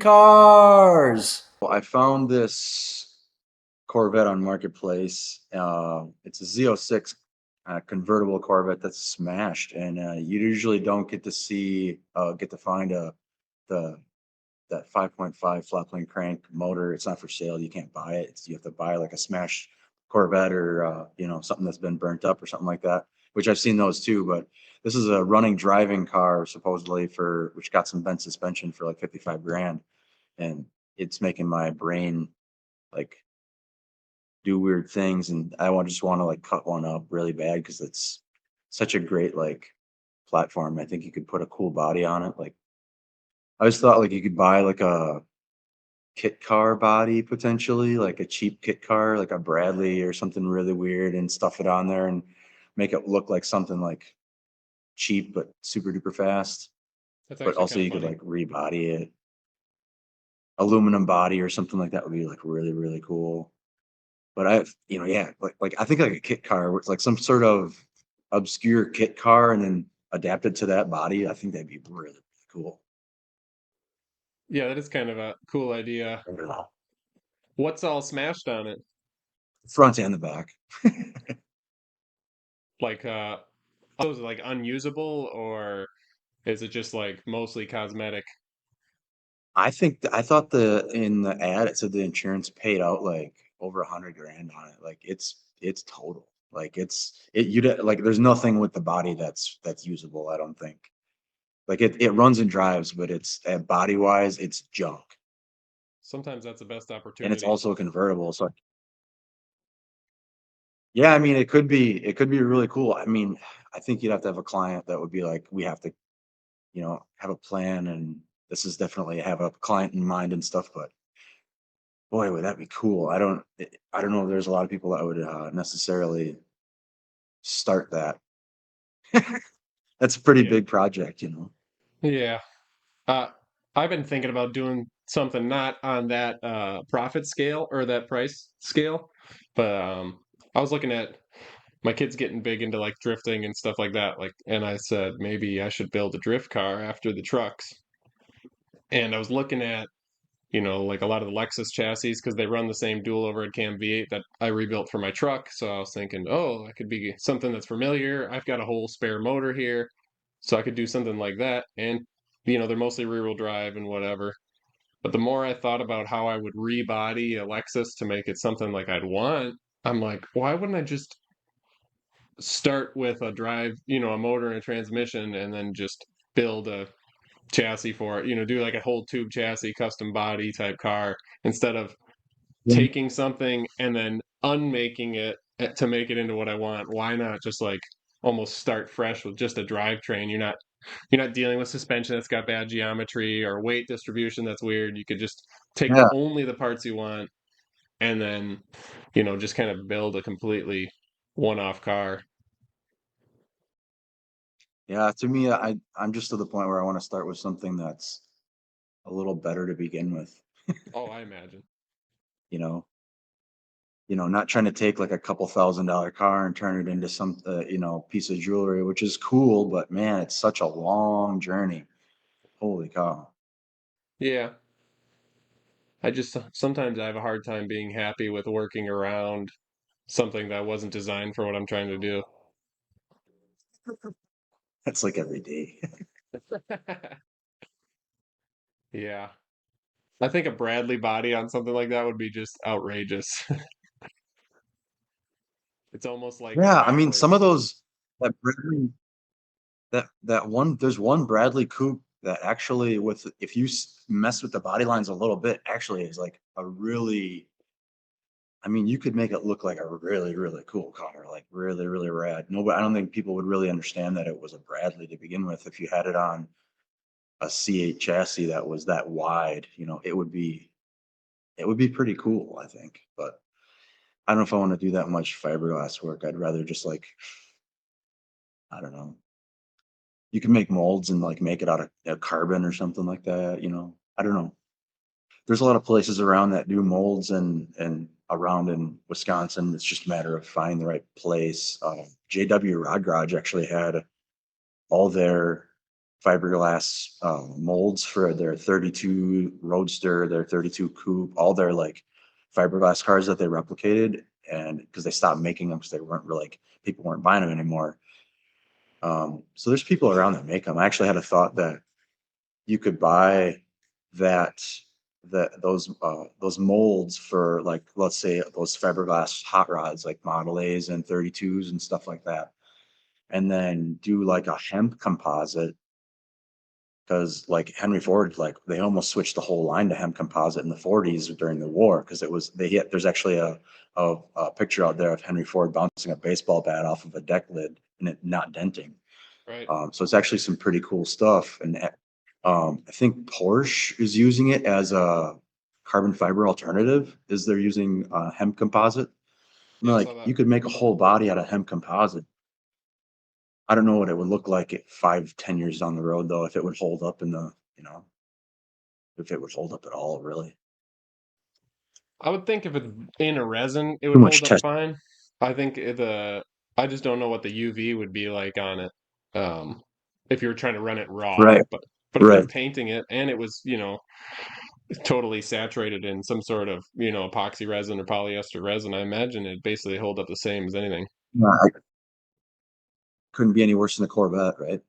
cars. Well, I found this Corvette on Marketplace. It's a Z06 convertible Corvette that's smashed, and you usually don't get to find the that 5.5 flat plane crank motor. It's not for sale. You can't buy it. You have to buy like a smashed Corvette or something that's been burnt up or something like that. Which I've seen those too, but this is a running driving car supposedly for which got some bent suspension for like 55 grand, and it's making my brain like do weird things, and just want to like cut one up really bad because it's such a great like platform. I think you could put a cool body on it. Like I always thought like you could buy like a kit car body potentially, like a cheap kit car, like a Bradley or something really weird, and stuff it on there and make it look like something like cheap but super duper fast. That's But actually also kind of you could funny. like rebody it, aluminum body or something like that would be like really really cool. But yeah, like I think like a kit car, where it's like some sort of obscure kit car, and then adapted to that body. I think that'd be really, really cool. Yeah, that is kind of a cool idea. What's all smashed on it? Front and the back. Like, is it like unusable or is it just like mostly cosmetic? I thought in the ad it said the insurance paid out like over 100 grand on it. Like it's total. Like like there's nothing with the body that's usable. I don't think. Like it runs and drives, but it's body wise, it's junk, Sometimes that's the best and it's opportunity. also convertible. So yeah, I mean, it could be really cool. I mean, I think you'd have to have a client that would be like, we have to, have a plan, and this is definitely have a client in mind and stuff. But boy, would that be cool. I don't know if there's a lot of people that would necessarily start that. That's a pretty Yeah. big project. Yeah. Uh, I've been thinking about doing something not on that profit scale or that price scale, but I was looking at my kids getting big into like drifting and stuff like that. Like, and I said maybe I should build a drift car after the trucks. And I was looking at, like a lot of the Lexus chassis because they run the same dual overhead cam V8 that I rebuilt for my truck. So I was thinking, oh, that could be something that's familiar. I've got a whole spare motor here, so I could do something like that. And they're mostly rear-wheel drive and whatever. But the more I thought about how I would rebody a Lexus to make it something like I'd want, I'm like, why wouldn't I just start with a drive, a motor and a transmission, and then just build a chassis for it, do like a whole tube chassis, custom body type car instead of Yeah. taking something and then unmaking it to make it into what I want. Why not just like almost start fresh with just a drivetrain? You're not dealing with suspension that's got bad geometry or weight distribution that's weird. You could just take Yeah, only the parts you want and then, just kind of build a completely one-off car. yeah. To me, I'm just to the point where I want to start with something that's a little better to begin with. Oh, I imagine. You know, not trying to take like a couple $1,000 car and turn it into some, piece of jewelry, which is cool, but man, it's such a long journey. Holy cow. Yeah. I just sometimes I have a hard time being happy with working around something that wasn't designed for what I'm trying to do. That's like every day. Yeah. I think a Bradley body on something like that would be just outrageous. It's almost like Yeah, I mean, some of backwards. those that Bradley that one there's one Bradley coupe that actually with if you mess with the body lines a little bit, actually is like a really, I mean, you could make it look like a really, really cool car, like really, really rad. No, but I don't think people would really understand that it was a Bradley to begin with. If you had it on a C8 chassis that was that wide, it would be pretty cool, I think. But I don't know if I want to do that much fiberglass work. I'd rather just like, I don't know. You can make molds and like make it out of carbon or something like that. I don't know. There's a lot of places around that do molds, and around in Wisconsin. It's just a matter of finding the right place. JW Rod Garage actually had all their fiberglass molds for their 32 Roadster, their 32 Coupe, all their like fiberglass cars that they replicated, and because they stopped making them because they weren't really like people weren't buying them anymore. So there's people around that make them. I actually had a thought that you could buy that those molds for like let's say those fiberglass hot rods like Model A's and 32s and stuff like that, and then do like a hemp composite because like Henry Ford, like they almost switched the whole line to hemp composite in the 40s during the war because it was they hit. There's actually a picture out there of Henry Ford bouncing a baseball bat off of a deck lid and it not denting. Right. So it's actually some pretty cool stuff. And I think Porsche is using it as a carbon fiber alternative. Is they're using hemp composite? I mean, Yeah, I saw like that. you could make a whole body out of hemp composite. I don't know what it would look like at 5, 10 years down the road, though, if it would hold up in the, if it would hold up at all, really. I would think if it's in a resin, it Too would much hold up test. fine. I think I just don't know what the UV would be like on it. If you were trying to run it raw, Right, but if you're right. painting it and it was, totally saturated in some sort of, epoxy resin or polyester resin, I imagine it basically hold up the same as anything. Yeah, I couldn't be any worse than the Corvette, right?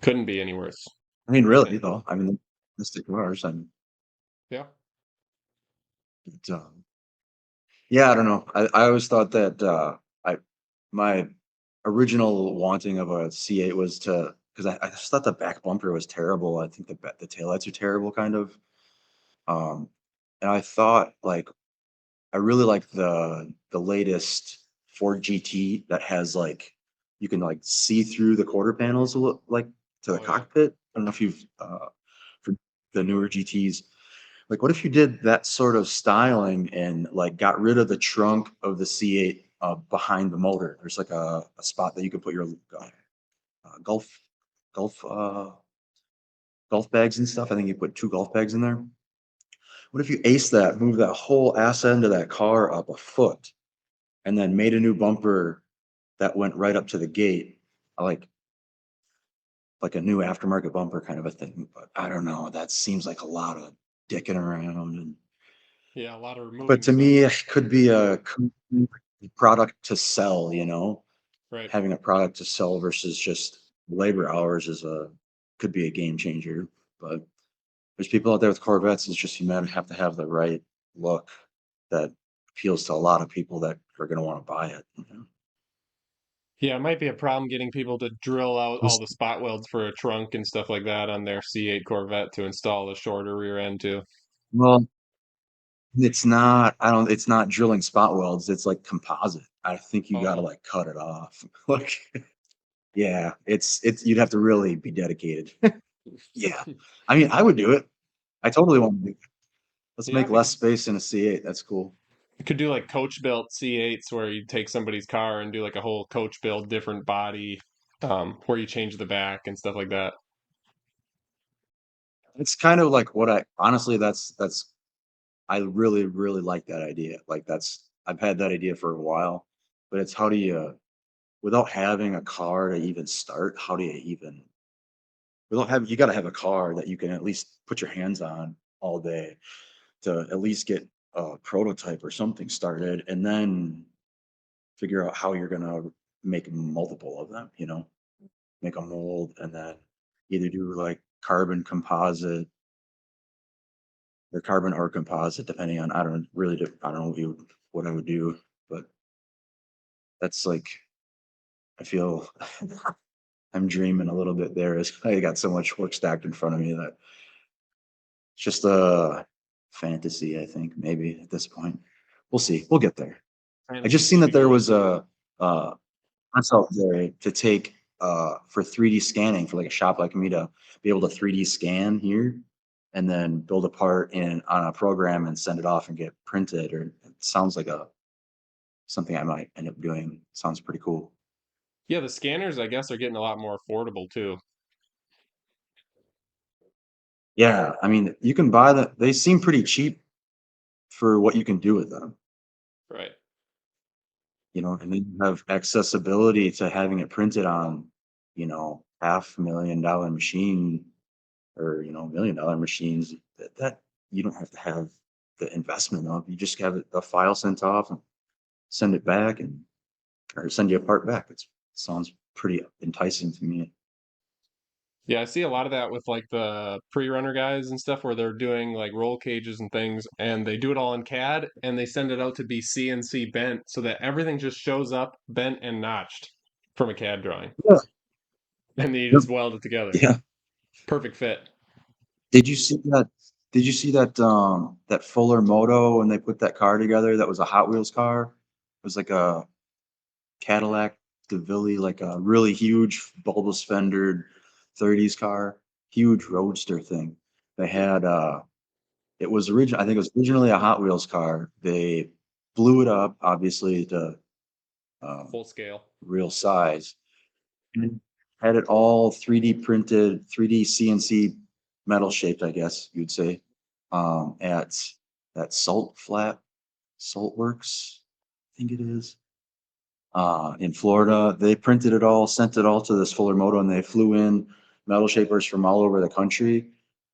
Couldn't be any worse. I mean, really, though. I mean, mystic cars. And Yeah. it, yeah, I don't know. I always thought that I my original wanting of a C8 was to because I just thought the back bumper was terrible. I think the taillights are terrible, kind of. Um, and I thought like I really like the latest Ford GT that has like you can like see through the quarter panels like to the Oh yeah. cockpit. I don't know if you've for the newer GTs. Like, what if you did that sort of styling and like got rid of the trunk of the C8 behind the motor? There's like a spot that you could put your golf golf golf bags and stuff. I think you put 2 golf bags in there. What if you ace that, move that whole ass end of that car up a foot, and then made a new bumper that went right up to the gate, like like a new aftermarket bumper kind of a thing. But I don't know. That seems like a lot of dicking around. And Yeah, a lot of but removing to stuff. me, it could be a product to sell. Right. Having a product to sell versus just labor hours is a could be a game changer. But there's people out there with Corvettes. It's just you might have to have the right look that appeals to a lot of people that are going to want to buy it. Yeah, it might be a problem getting people to drill out all Just- the spot welds for a trunk and stuff like that on their C8 Corvette to install the shorter rear end too. Well, it's not. I don't. It's not drilling spot welds. It's like composite. I think you got to Oh. like cut it off. Like, yeah, it's. You'd have to really be dedicated. Yeah, I mean, I would do it. I totally want to do it. Let's Yeah, make less space in a C8. That's cool. you could do like coach built C8s where you take somebody's car and do like a whole coach build, different body, where you change the back and stuff like that. It's kind of like what I honestly. That's. I really really like that idea. Like that's. I've had that idea for a while, but it's how do you without having a car to even start? How do you even without having you got to have a car that you can at least put your hands on all day to at least get a prototype or something started and then figure out how you're going to make multiple of them, make a mold and then either do like carbon composite or carbon or composite, depending on, I don't know what I would do, but that's like, I feel I'm dreaming a little bit there as I got so much work stacked in front of me that it's just a fantasy, I think, maybe at this point. We'll see. We'll get there. I Fantasy just seen that baby there girl. was a press out there to take for 3D scanning for like a shop like me to be able to 3D scan here and then build a part in on a program and send it off and get printed. Or it sounds like a something I might end up doing. Sounds pretty cool. Yeah, the scanners, I guess, are getting a lot more affordable too. Yeah, I mean, you can buy them. They seem pretty cheap for what you can do with them. Right. And then you have accessibility to having it printed on. $500,000 machine or, $1 million machines that you don't have to have the investment of. You just have a file sent off and send it back or send you a part back. Sounds pretty enticing to me. Yeah, I see a lot of that with like the pre-runner guys and stuff where they're doing like roll cages and things and they do it all in CAD and they send it out to be CNC bent so that everything just shows up bent and notched from a CAD drawing. Yeah. And then you Yep. just weld it together. Yeah. Perfect fit. Did you see that? Did you see that Fuller Moto when they put that car together? That was a Hot Wheels car. It was like a Cadillac DeVille, like a really huge bulbous fendered 30s car, huge roadster thing. They had it was I think it was originally a Hot Wheels car. They blew it up, obviously, to Full scale. real size, and had it all 3D printed, 3D CNC metal shaped, I guess you'd say, at that Salt Works, I think it is, in Florida. They printed it all, sent it all to this Fuller Moto, and they flew in metal shapers from all over the country,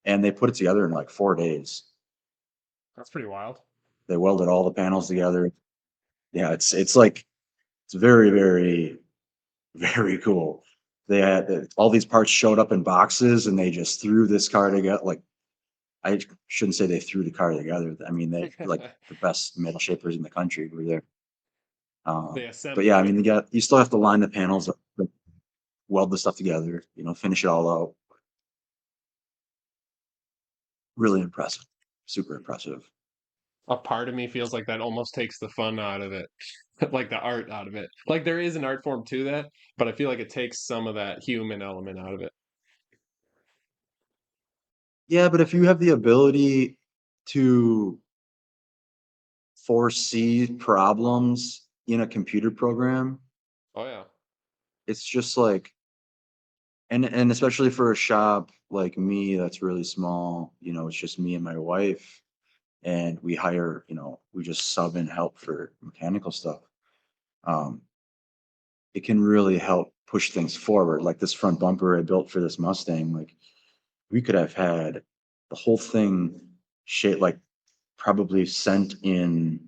and they put it together in like 4 days. That's pretty wild. They welded all the panels together. Yeah, it's like it's very, very, very cool. They had all these parts showed up in boxes, and they just threw this car together. Like, I shouldn't say they threw the car together. I mean, they like the best metal shapers in the country were there. They But yeah, I assembled it. mean, you still have to line the panels up, like, weld the stuff together, finish it all out. Really impressive, super impressive. A part of me feels like that almost takes the fun out of it, like the art out of it. Like there is an art form to that, but I feel like it takes some of that human element out of it. Yeah, but if you have the ability to foresee problems in a computer program, Oh yeah. it's just like, and especially for a shop like me that's really small, it's just me and my wife, and we hire, we just sub in help for mechanical stuff. Um, it can really help push things forward. Like this front bumper I built for this Mustang, like we could have had the whole thing shaped, like probably sent in,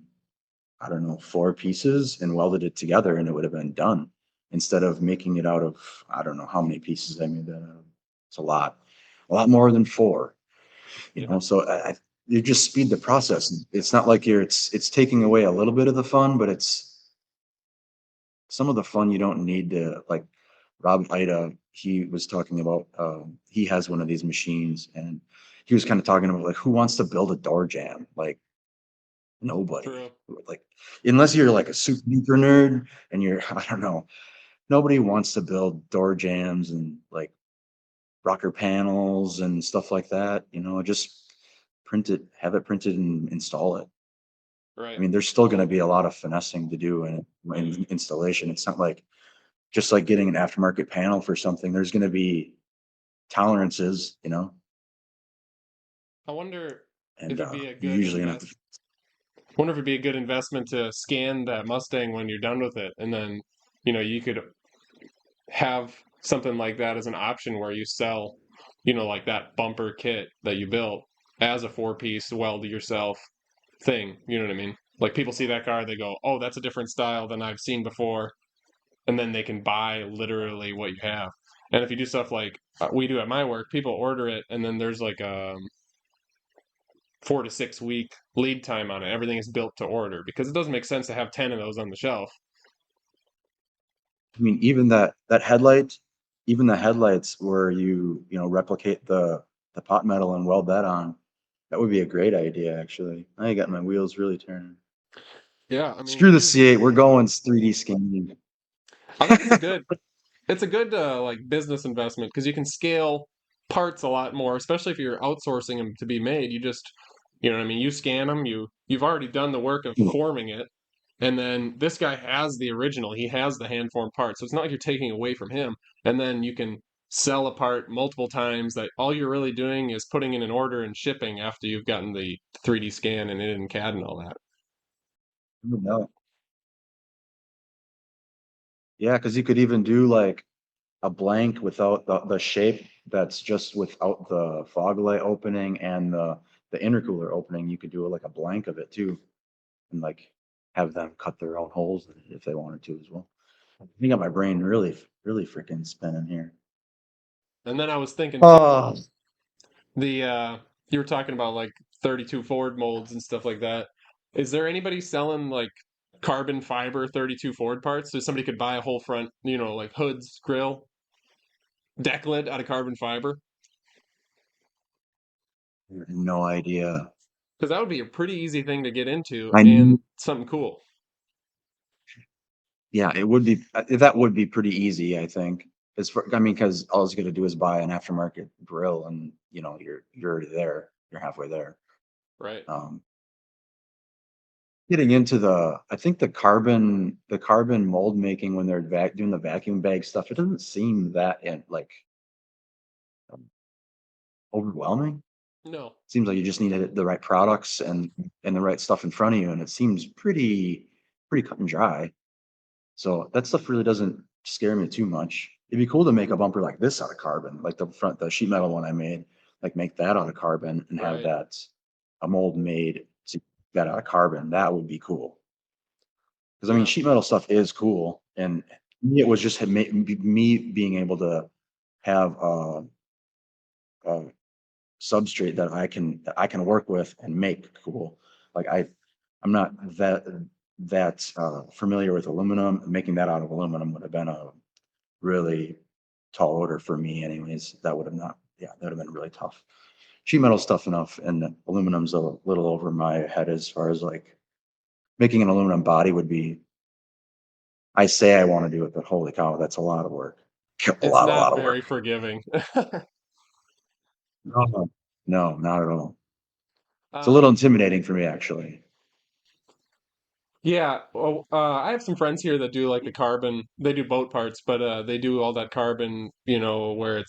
I don't know, 4 pieces and welded it together, and it would have been done instead of making it out of, I don't know how many pieces I made that out of. It's a lot more than 4, Yeah. So you just speed the process. It's not like it's taking away a little bit of the fun, but it's some of the fun you don't need to, like. Rob Ida, he was talking about, he has one of these machines, and he was kind of talking about like who wants to build a door jamb? Like, nobody. True. Like, unless you're like a super duper nerd and you're, I don't know, nobody wants to build door jams and like rocker panels and stuff like that. Just have it printed and install it. I Right. mean, there's still going to be a lot of finessing to do in installation. It's not like just like getting an aftermarket panel for something. There's going to be tolerances, I wonder if and it'd be a you're good usually going to have invest. Wonder if it'd be a good investment to scan that Mustang when you're done with it, and then you could have something like that as an option where you sell, like that bumper kit that you built as a 4-piece weld yourself thing. You know what I mean? Like people see that car, they go, "Oh, that's a different style than I've seen before," and then they can buy literally what you have. And if you do stuff like we do at my work, people order it, and then there's like a 4 to 6 week lead time on it. Everything is built to order because it doesn't make sense to have 10 of those on the shelf. I mean, even the headlights where replicate the pot metal and weld that on, that would be a great idea, actually. I got my wheels really turning. Yeah, I mean, Screw the C8, we're going 3D scanning. I think it's a good like business investment because you can scale parts a lot more, especially if you're outsourcing them to be made. You just, what I mean, you scan them, you've already done the work of forming it, and then this guy has the original. He has the hand formed part, so it's not like you're taking away from him. And then you can sell a part multiple times. That all you're really doing is putting in an order and shipping after you've gotten the 3D scan and it in CAD and all that. No. Yeah, because you could even do like a blank without the shape that's just without the fog light opening and the intercooler opening, you could do like a blank of it too, and like have them cut their own holes if they wanted to as well. You got my brain really freaking spinning here. And then I was thinking too, Oh, the you were talking about like 32 Ford molds and stuff like that. Is there anybody selling like carbon fiber 32 Ford parts so somebody could buy a whole front, like hoods, grill, deck lid out of carbon fiber? no idea. Because that would be a pretty easy thing to get into I and knew, something cool. yeah, it would be that would be pretty easy, I think. As for, I mean, because all you got to do is buy an aftermarket grill, and you're already there. You're halfway there. Right. Um, Getting into I think the carbon mold making when they're doing the vacuum bag stuff, it doesn't seem that like um, overwhelming. No. Seems like you just need the right products and the right stuff in front of you, and it seems pretty cut and dry. So that stuff really doesn't scare me too much. It'd be cool to make a bumper like this out of carbon, like the sheet metal one I made, like make that out of carbon and have Right. that a mold made to that out of carbon. That would be cool. Because I mean, Yeah. sheet metal stuff is cool, and me, it was just me being able to have a substrate that I can work with and make cool. Like I'm not that familiar with aluminum. Making that out of aluminum would have been a really tall order for me, anyways. That would have not, yeah, that would have been really tough. Sheet metal stuff enough, and aluminum's a little over my head as far as like making an aluminum body would be. I say I want to do it, but holy cow, that's a lot of work. A It's lot not of work. very forgiving. No, no, not at all. It's a little Um, intimidating for me, actually. yeah, well, I have some friends here that do like the carbon. They do boat parts, but they do all that carbon, where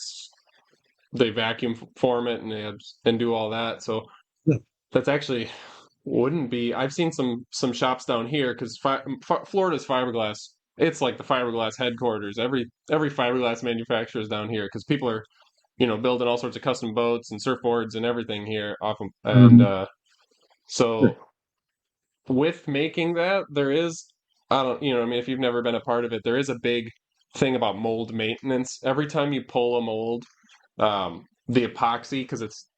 they vacuum form it and and do all that. So Yeah. that's actually wouldn't be. I've seen some shops down here because Florida's fiberglass. It's like the fiberglass headquarters. Every fiberglass manufacturer is down here because people are building all sorts of custom boats and surfboards and everything here off of, and Mhm. so with making that, there is, I don't, I mean, if you've never been a part of it, there is a big thing about mold maintenance. Every time you pull a mold, the epoxy, because it's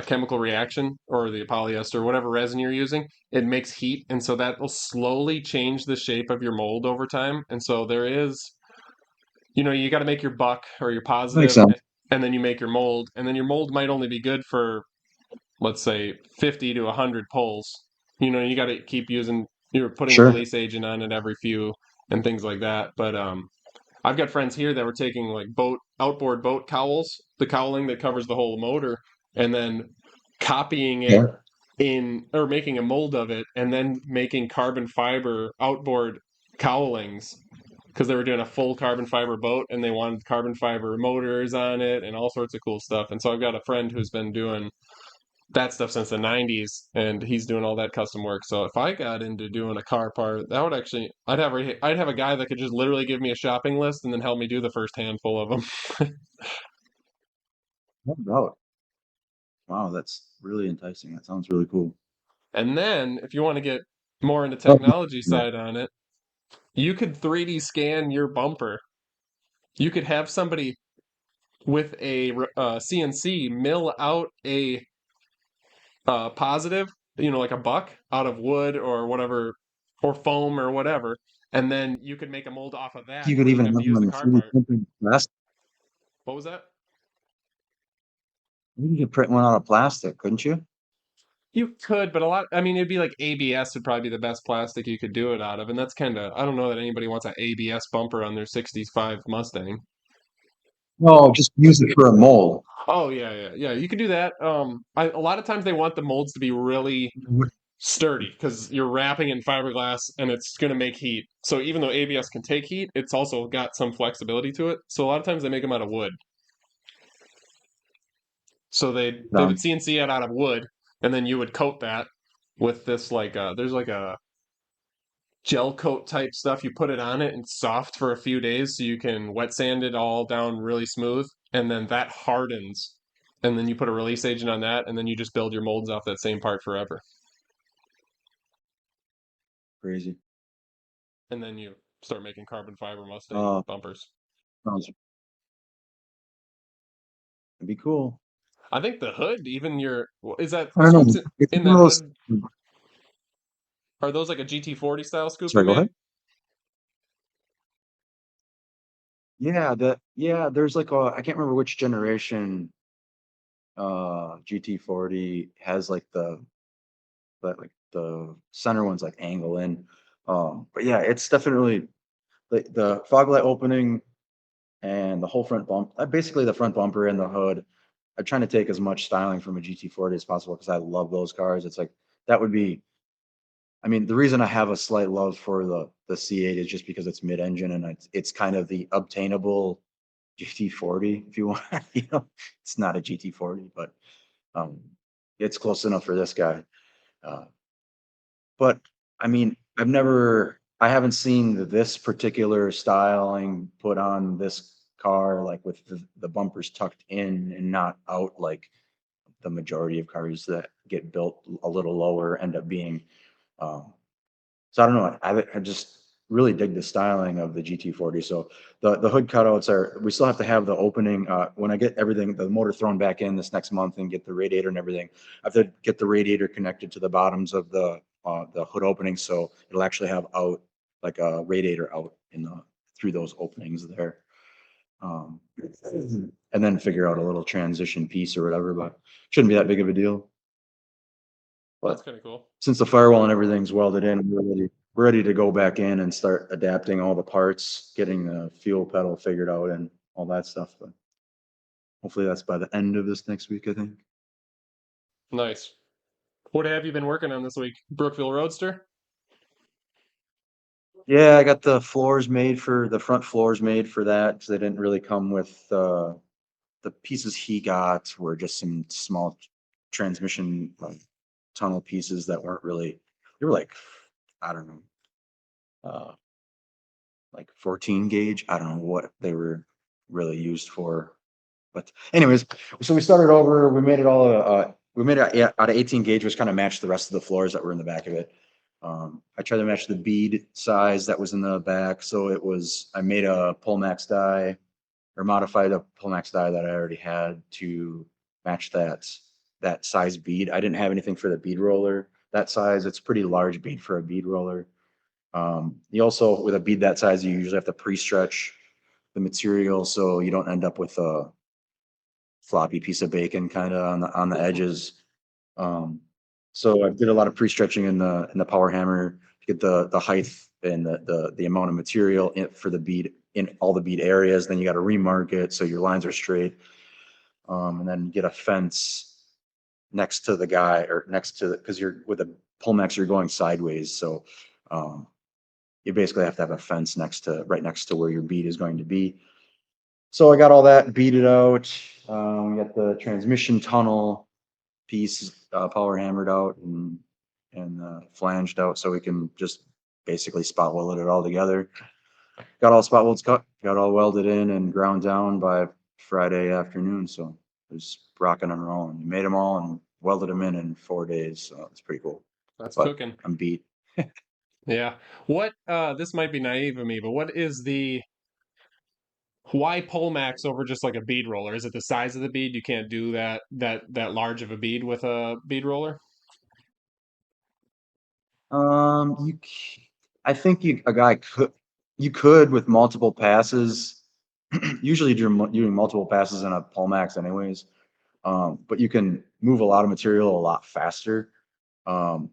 chemical reaction or the polyester, whatever resin you're using, it makes heat. And so that will slowly change the shape of your mold over time. And so there is, you got to make your buck or your Makes positive, sense. and then you make your mold. And then your mold might only be good for, let's say, 50 to 100 pulls. You got to keep using, you're putting the Sure. release agent on it every few and things like that. But I've got friends here that were taking like outboard boat cowls, the cowling that covers the whole motor, and then copying it Okay. in or making a mold of it, and then making carbon fiber outboard cowlings because they were doing a full carbon fiber boat and they wanted carbon fiber motors on it and all sorts of cool stuff. And so I've got a friend who's been doing that stuff since the 90s and he's doing all that custom work. So if I got into doing a car part, that would actually I'd have a guy that could just literally give me a shopping list and then help me do the first handful of them. No doubt. Wow, that's really enticing. That sounds really cool. And then if you want to get more into Oh, technology yeah. side on it, you could 3D scan your bumper. You could have somebody with a CNC mill out a positive, like a buck out of wood or whatever, or foam or whatever, and then you could make a mold off of that You and could you don't even have to have use the them car 3D part. print plastic. What was that? You could print one out of plastic, couldn't you? You could, but I mean, it'd be like ABS would probably be the best plastic you could do it out of, and that's kind of, I don't know that anybody wants an ABS bumper on their 65 Mustang. No, just use it for a mold. Oh yeah, yeah, yeah. You could do that. A lot of times they want the molds to be really sturdy because you're wrapping in fiberglass and it's going to make heat. So even though ABS can take heat, it's also got some flexibility to it. So a lot of times they make them out of wood. So they would Um, CNC it out of wood, and then you would coat that with this like there's like a gel coat type stuff. You put it on it and it's soft for a few days so you can wet sand it all down really smooth. And then that hardens. And then you put a release agent on that, and then you just build your molds off that same part forever. Crazy. And then you start making carbon fiber Mustang Uh, bumpers. sounds it'd be cool. I think the hood, even your, is that I don't scoops know. It's in one that of those. hood? Are those like a GT40 style scoop you Sorry, go made? ahead. Yeah, there's like a I can't remember which generation GT40 has like the center one's like angle in. But yeah, it's definitely the fog light opening and the whole front bump, basically the front bumper and the hood. I'm trying to take as much styling from a GT40 as possible because I love those cars. It's like that would be. I mean, the reason I have a slight love for the C8 is just because it's mid-engine and it's kind of the obtainable GT40 if you want. You know, it's not a GT40, but um, it's close enough for this guy. Uh, but I mean, I haven't seen this particular styling put on this car, like with the bumpers tucked in and not out, like the majority of cars that get built a little lower end up being. Um, so I don't know. I just really dig the styling of the GT40. So the hood cutouts are. We still have to have the opening. When I get everything, the motor thrown back in this next month and get the radiator and everything, I have to get the radiator connected to the bottoms of the hood opening, so it'll actually have out like a radiator out in the through those openings there. Um, and then figure out a little transition piece or whatever, but shouldn't be that big of a deal. That's But kind of cool. since the firewall and everything's welded in, we're ready to go back in and start adapting all the parts, getting the fuel pedal figured out and all that stuff. But hopefully that's by the end of this next week, I think. Nice. What have you been working on this week? Brookville Roadster? Yeah, I got the front floors made for that because they didn't really come with the pieces he got were just some small transmission tunnel pieces that weren't really, they were like, I don't know, uh, like 14 gauge. I don't know what they were really used for. But anyways, so we started over. We made it all. We made it, yeah, out of 18 gauge, which kind of matched the rest of the floors that were in the back of it. I tried to match the bead size that was in the back, so it was. I made a Pullmax die, or modified a Pullmax die that I already had to match that size bead. I didn't have anything for the bead roller that size. It's pretty large bead for a bead roller. You also, with a bead that size, you usually have to pre-stretch the material so you don't end up with a floppy piece of bacon kind of on the edges. Um, so I did a lot of pre-stretching in the power hammer to get the height and the amount of material for the bead in all the bead areas. Then you got to remark it so your lines are straight. And then get a fence next to the guy or next to because you're with a Pullmax, you're going sideways. So um, you basically have to have a fence right next to where your bead is going to be. So I got all that beaded out. We got the transmission tunnel piece power hammered out and flanged out, so we can just basically spot weld it all together. Got all spot welds cut, got all welded in and ground down by Friday afternoon. So it was rocking and rolling. We made them all and welded them in 4 days. So it's pretty cool. That's But cooking. I'm beat. Yeah. What this might be naive of me, but what is the why Polmax over just like a bead roller? Is it the size of the bead? You can't do that large of a bead with a bead roller? You, I think a guy you could with multiple passes. Usually you're doing multiple passes in a Pullmax anyways. But you can move a lot of material a lot faster. Um,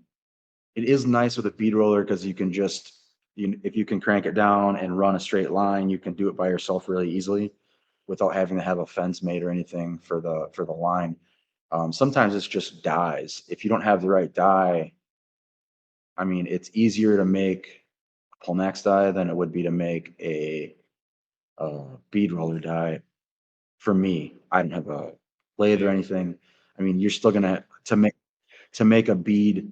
it is nice with a bead roller because you can just, if you can crank it down and run a straight line, you can do it by yourself really easily without having to have a fence made or anything for the line. Sometimes it's just dies. If you don't have the right die, I mean, it's easier to make a Pullmax die than it would be to make a bead roller die. For me, I don't have a lathe or Yeah. anything. I mean, you're still gonna to make a bead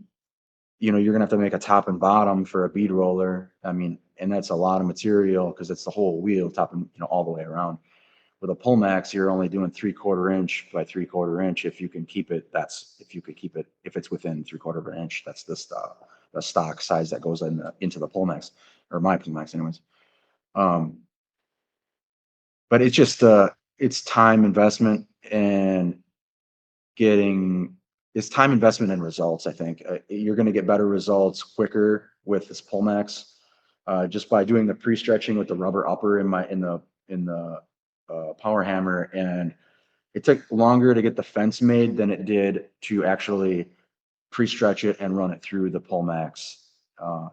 you're gonna have to make a top and bottom for a bead roller. I mean, and that's a lot of material because it's the whole wheel, top and all the way around. With a Pullmax, you're only doing 3/4 inch by 3/4 inch. If you can keep it, if you could keep it, if it's within 3/4 of an inch, that's the stock size that goes into the Pullmax, or my Pullmax, anyways. Um, but it's just it's time investment and getting it's time investment and results. I think you're going to get better results quicker with this Pullmax, just by doing the pre-stretching with the rubber upper in the power hammer, and it took longer to get the fence made than it did to actually pre-stretch it and run it through the Pullmax. I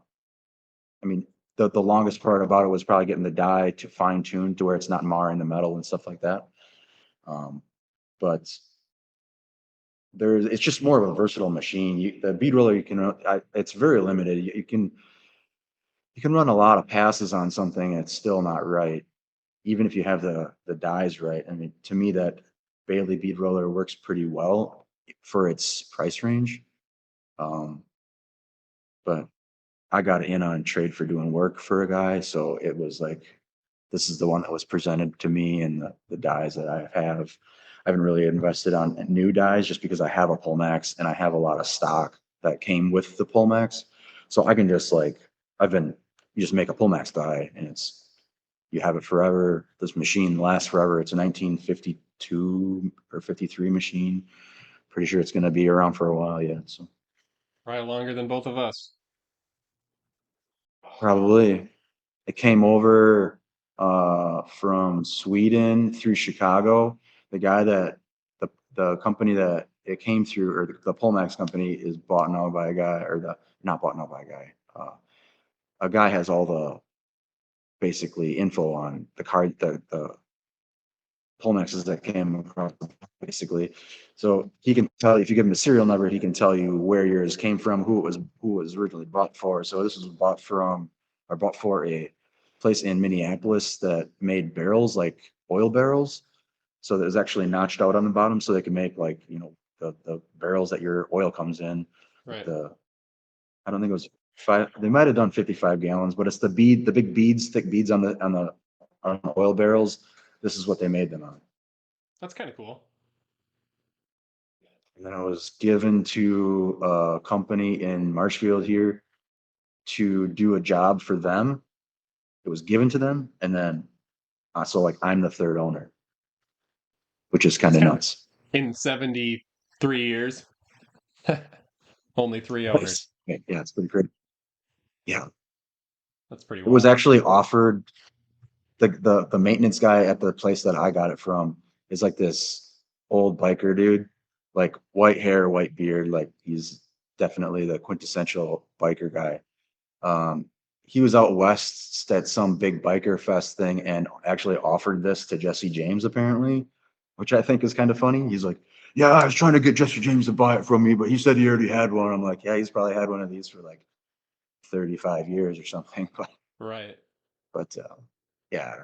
mean, the longest part about it was probably getting the die to fine tune to where it's not marring the metal and stuff like that. But it's just more of a versatile machine. The bead roller, it's very limited. You can run a lot of passes on something and it's still not right, even if you have the dies right. I mean, to me, that Bailey bead roller works pretty well for its price range. But I got in on trade for doing work for a guy, so it was like, this is the one that was presented to me, and the dies that I have. I haven't really invested on new dies just because I have a Pullmax and I have a lot of stock that came with the Pullmax. So I can just you just make a Pullmax die and you have it forever. This machine lasts forever. It's a 1952 or 53 machine. Pretty sure it's going to be around for a while yet. So Probably longer than both of us. probably it came over from Sweden through Chicago. The guy that the company that it came through, or the Pullmax company, is bought now by a guy, or the not bought now by a guy. A guy has all the basically info on the card, the Pullmaxes that came across, basically. So he can tell you, if you give him the serial number, he can tell you where yours came from, who it was originally bought for. So this was bought for a place in Minneapolis that made barrels, like oil barrels. So that was actually notched out on the bottom, so they can make, like, the barrels that your oil comes in. Right. I don't think it was five. They might have done 55 gallons, but it's the big beads, thick beads on the oil barrels. This is what they made them on. That's kind of cool. And then I was given to a company in Marshfield here to do a job for them. It was given to them, and then so like I'm the third owner, which is kind of nuts. In 73 years, only three owners. Yeah, it's pretty great. Yeah, That's pretty it was wild. actually offered. The maintenance guy at the place that I got it from is like this old biker dude, like white hair, white beard, like he's definitely the quintessential biker guy. He was out west at some big biker fest thing and actually offered this to Jesse James, apparently, which I think is kind of funny. He's like, "Yeah, I was trying to get Jesse James to buy it from me, but he said he already had one." I'm like, "Yeah, he's probably had one of these for like 35 years or something." Right. But yeah,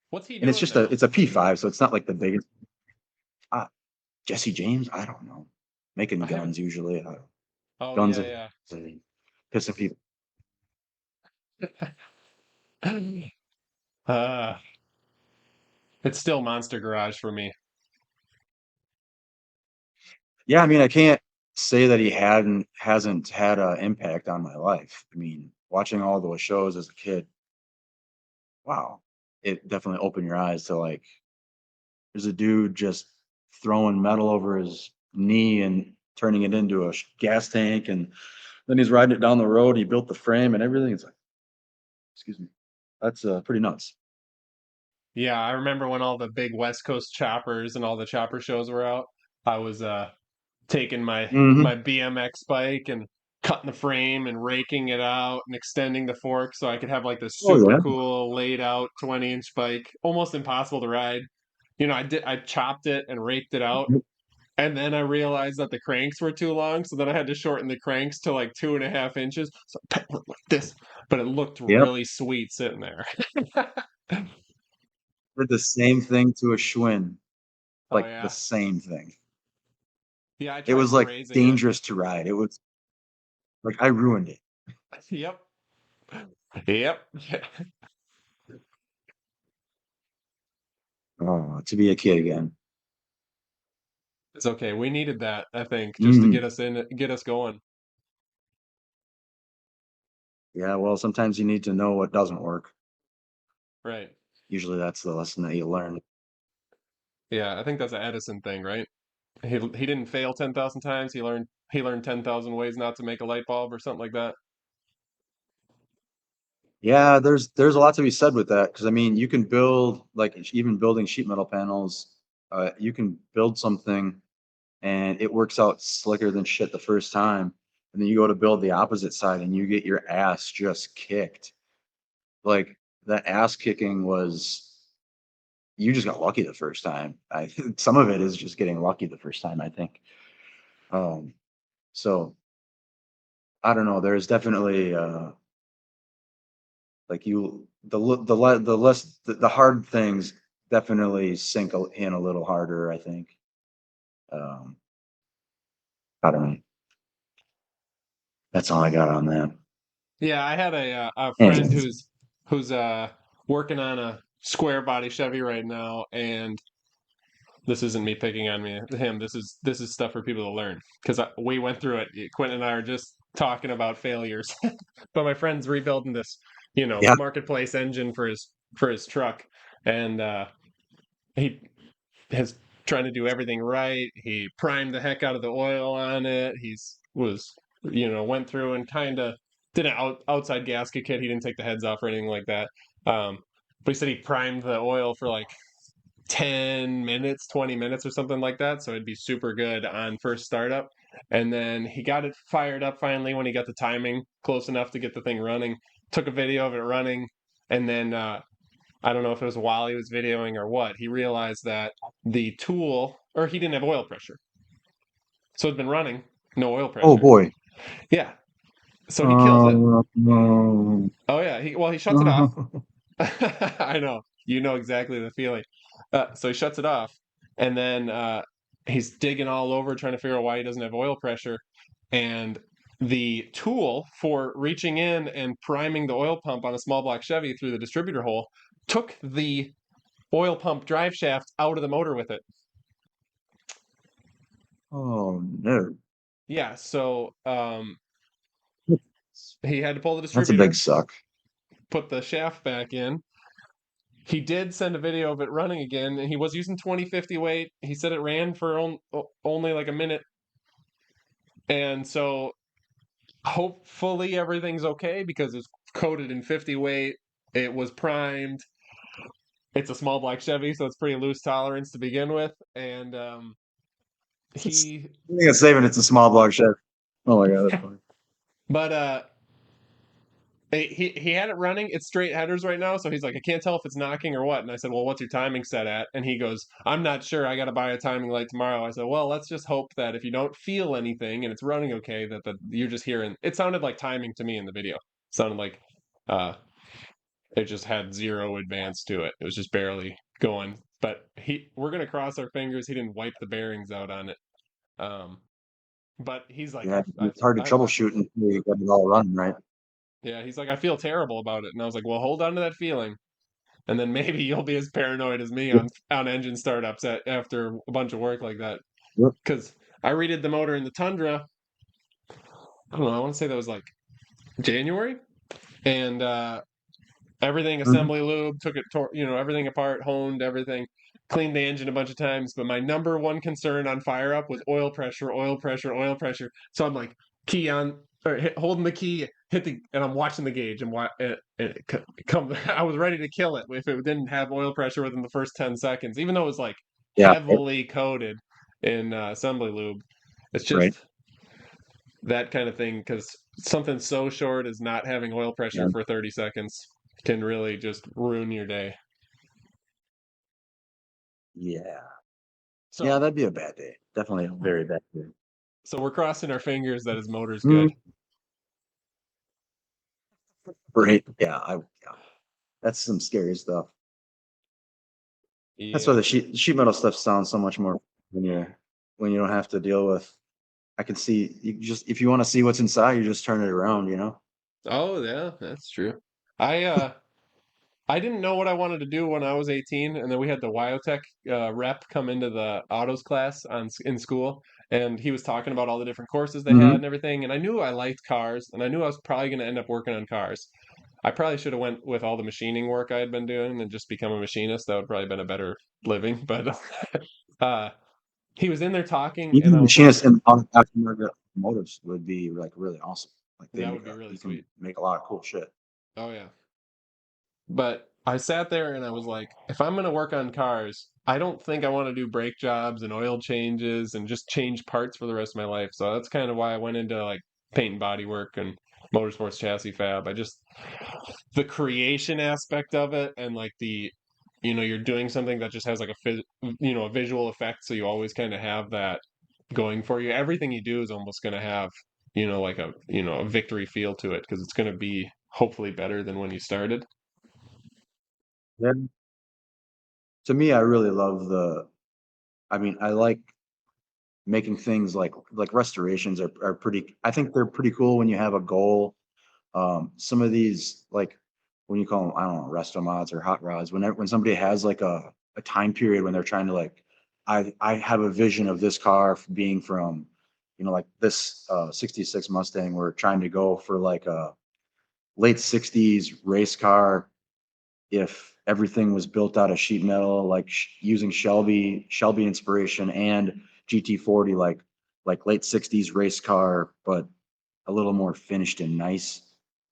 What's he and it's doing just now? it's a P5, so it's not like the biggest. Uh, Jesse James, I don't know, making I haven't. guns usually, Oh, guns yeah, and pissing people. yeah. Uh, it's still Monster Garage for me. Yeah, I mean, I can't say that he hasn't had an impact on my life. I mean, watching all those shows as a kid, wow, it definitely opened your eyes to, like, there's a dude just throwing metal over his knee and turning it into a gas tank, and then he's riding it down the road. He built the frame and everything. It's like, excuse me, that's pretty nuts. Yeah, I remember when all the big West Coast choppers and all the chopper shows were out. I was taking my Hmm. BMX bike and cutting the frame and raking it out and extending the fork so I could have like this Oh super yeah. cool laid out 20-inch bike, almost impossible to ride. I chopped it and raked it out, and then I realized that the cranks were too long, so then I had to shorten the cranks to like 2.5 inches. So I went like this, but it looked Yep. really sweet sitting there. Did the same thing to a Schwinn, Oh like the yeah. same thing. Yeah, I It tried was like brazing it. dangerous to ride. It was. Like I ruined it. Yep. Yep. Oh, to be a kid again. It's okay. We needed that, I think, just to Mm, get us get us going. yeah, well, sometimes you need to know what doesn't work. Right. Usually that's the lesson that you learn. Yeah, I think that's an Edison thing, right? He didn't fail 10,000 times. He learned 10,000 ways not to make a light bulb or something like that. Yeah, there's a lot to be said with that because I mean, you can build like even building sheet metal panels, you can build something and it works out slicker than shit the first time, and then you go to build the opposite side and you get your ass just kicked. Like that ass kicking was you just got lucky the first time. I some of it is just getting lucky the first time, I think. Um, so I don't know. There's definitely like you the less the hard things definitely sink in a little harder, I think. Um, I don't know. That's all I got on that. Yeah, I had a friend Anyways, who's working on a square body Chevy right now, and this isn't me picking on him. This is stuff for people to learn because we went through it. Quentin and I are just talking about failures, but my friend's rebuilding this, yeah. marketplace engine for his truck, and he has trying to do everything right. He primed the heck out of the oil on it. Went through and kind of did an outside gasket kit. He didn't take the heads off or anything like that. But he said he primed the oil for like 10 minutes, 20 minutes or something like that. So it'd be super good on first startup. And then he got it fired up finally when he got the timing close enough to get the thing running. Took a video of it running. And then I don't know if it was while he was videoing or what, he realized that the tool, or he didn't have oil pressure. So it'd been running, no oil Oh pressure. boy. Yeah. So he kills it. No. Oh, yeah. He shuts it off. I know. You know exactly the feeling. So he shuts it off, and then he's digging all over trying to figure out why he doesn't have oil pressure. And the tool for reaching in and priming the oil pump on a small block Chevy through the distributor hole took the oil pump drive shaft out of the motor with it. Oh no. Yeah, so he had to pull the That's a big distributor, suck. put the shaft back in. He did send a video of it running again, and he was using 2050 weight. He said it ran for only like a minute, and so hopefully everything's okay because it's coated in 50 weight. It was primed. It's a small block Chevy, so it's pretty loose tolerance to begin with, and It's, he, I think it's saving it's a small block shed. Oh my god, that's funny. but he had it running. It's straight headers right now, so he's like, I can't tell if it's knocking or what. And I said, well, what's your timing set at? And he goes, I'm not sure. I got to buy a timing light tomorrow. I said, well, let's just hope that if you don't feel anything and it's running okay, that you're just hearing. It sounded like timing to me in the video. It sounded like uh, it just had zero advance to it. It was just barely going. But we're gonna cross our fingers. He didn't wipe the bearings out on it. Um, but he's like, Yeah, it's hard to troubleshoot until you get it all running right. yeah, he's like, I feel terrible about it. And I was like, well, hold on to that feeling. And then maybe you'll be as paranoid as me Yep. on engine startups after a bunch of work like that. Yep. Because I redid the motor in the Tundra. I don't know. I want to say that was like January, and everything Mhm. assembly lube, took it, everything apart, honed everything, cleaned the engine a bunch of times. But my number one concern on fire up was oil pressure, oil pressure, oil pressure. So I'm like, key on, or holding the key, and I'm watching the gauge, and come. I was ready to kill it if it didn't have oil pressure within the first 10 seconds, even though it was like Yeah, heavily coated in assembly lube. It's right. just that kind of thing because something so short as not having oil Yeah. pressure for 30 seconds can really just ruin your day. Yeah. Yeah, So, that'd be a bad day. Definitely a very bad day. so we're crossing our fingers that his motor's good. Mm, right. Yeah, yeah. That's some scary stuff. That's why Yep. the sheet metal stuff sounds so much more when you don't have to deal with I can see you just if you want to see what's inside, you just turn it around, you know? Oh yeah, that's true. I uh I didn't know what I wanted to do when I was 18, and then we had the Wyotech rep come into the autos class in school, and he was talking about all the different courses they had Hmm. and everything, and I knew I liked cars, and I knew I was probably going to end up working on cars. I probably should have went with all the machining work I had been doing and just become a machinist. That would probably been a better living, but uh, he was in there talking, and Even I was like, machinists in aftermarket automotives would be like really awesome. Like that would be really you can sweet. make a lot of cool shit. Oh yeah. But I sat there and I was like, if I'm going to work on cars, I don't think I want to do brake jobs and oil changes and just change parts for the rest of my life. So that's kind of why I went into like paint and body work and motorsports chassis fab. I just, the creation aspect of it and like you're doing something that just has like a visual effect. So you always kind of have that going for you. Everything you do is almost going to have, like a victory feel to it because it's going to be hopefully better than when you started. Yeah. To me, I really love I mean, I like making things like restorations are pretty, I think they're pretty cool when you have a goal. Some of these, like when you call them, I don't know, resto mods or hot rods, when somebody has like a time period when they're trying to like, I have a vision of this car being from, like this 66 Mustang, we're trying to go for like a late 60s race car if everything was built out of sheet metal, like using Shelby inspiration and GT40, like late 60s race car, but a little more finished and nice,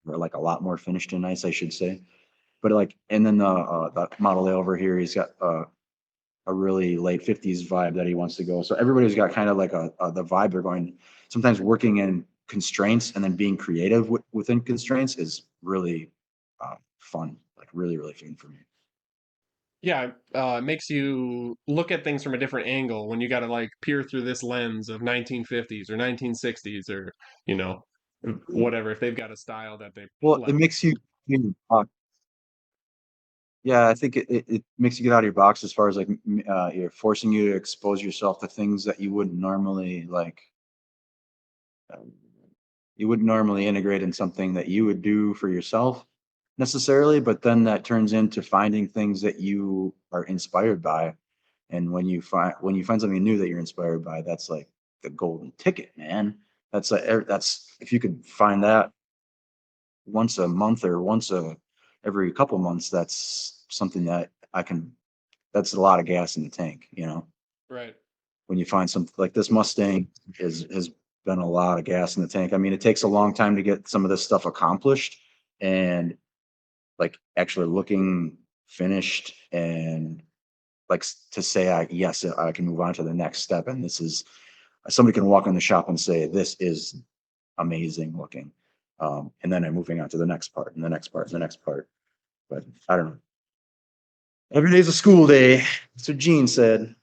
or like a lot more finished and nice, I should say. But like, and then the Model A over here, he's got a really late 50s vibe that he wants to go. So everybody's got kind of like the vibe they're going. Sometimes working in constraints and then being creative within constraints is really fun, like really, really fun for me. Yeah, it makes you look at things from a different angle when you got to like peer through this lens of 1950s or 1960s or, you know, whatever. If they've got a style that they Well, it like. makes you, yeah, I think it makes you get out of your box as far as like you're forcing you to expose yourself to things that you wouldn't normally like. um, you wouldn't normally integrate in something that you would do for yourself necessarily, but then that turns into finding things that you are inspired by. And when you find something new that you're inspired by, that's like the golden ticket, man. That's if you could find that once a month or every couple months, that's something that that's a lot of gas in the tank. Right. When you find something like this Mustang has been a lot of gas in the tank. I mean, it takes a long time to get some of this stuff accomplished and like actually looking finished and like to say yes, I can move on to the next step. And this is somebody can walk in the shop and say, this is amazing looking. And then I'm moving on to the next part and the next part and the next part. But I don't know. Every day's a school day. That's what Gene said.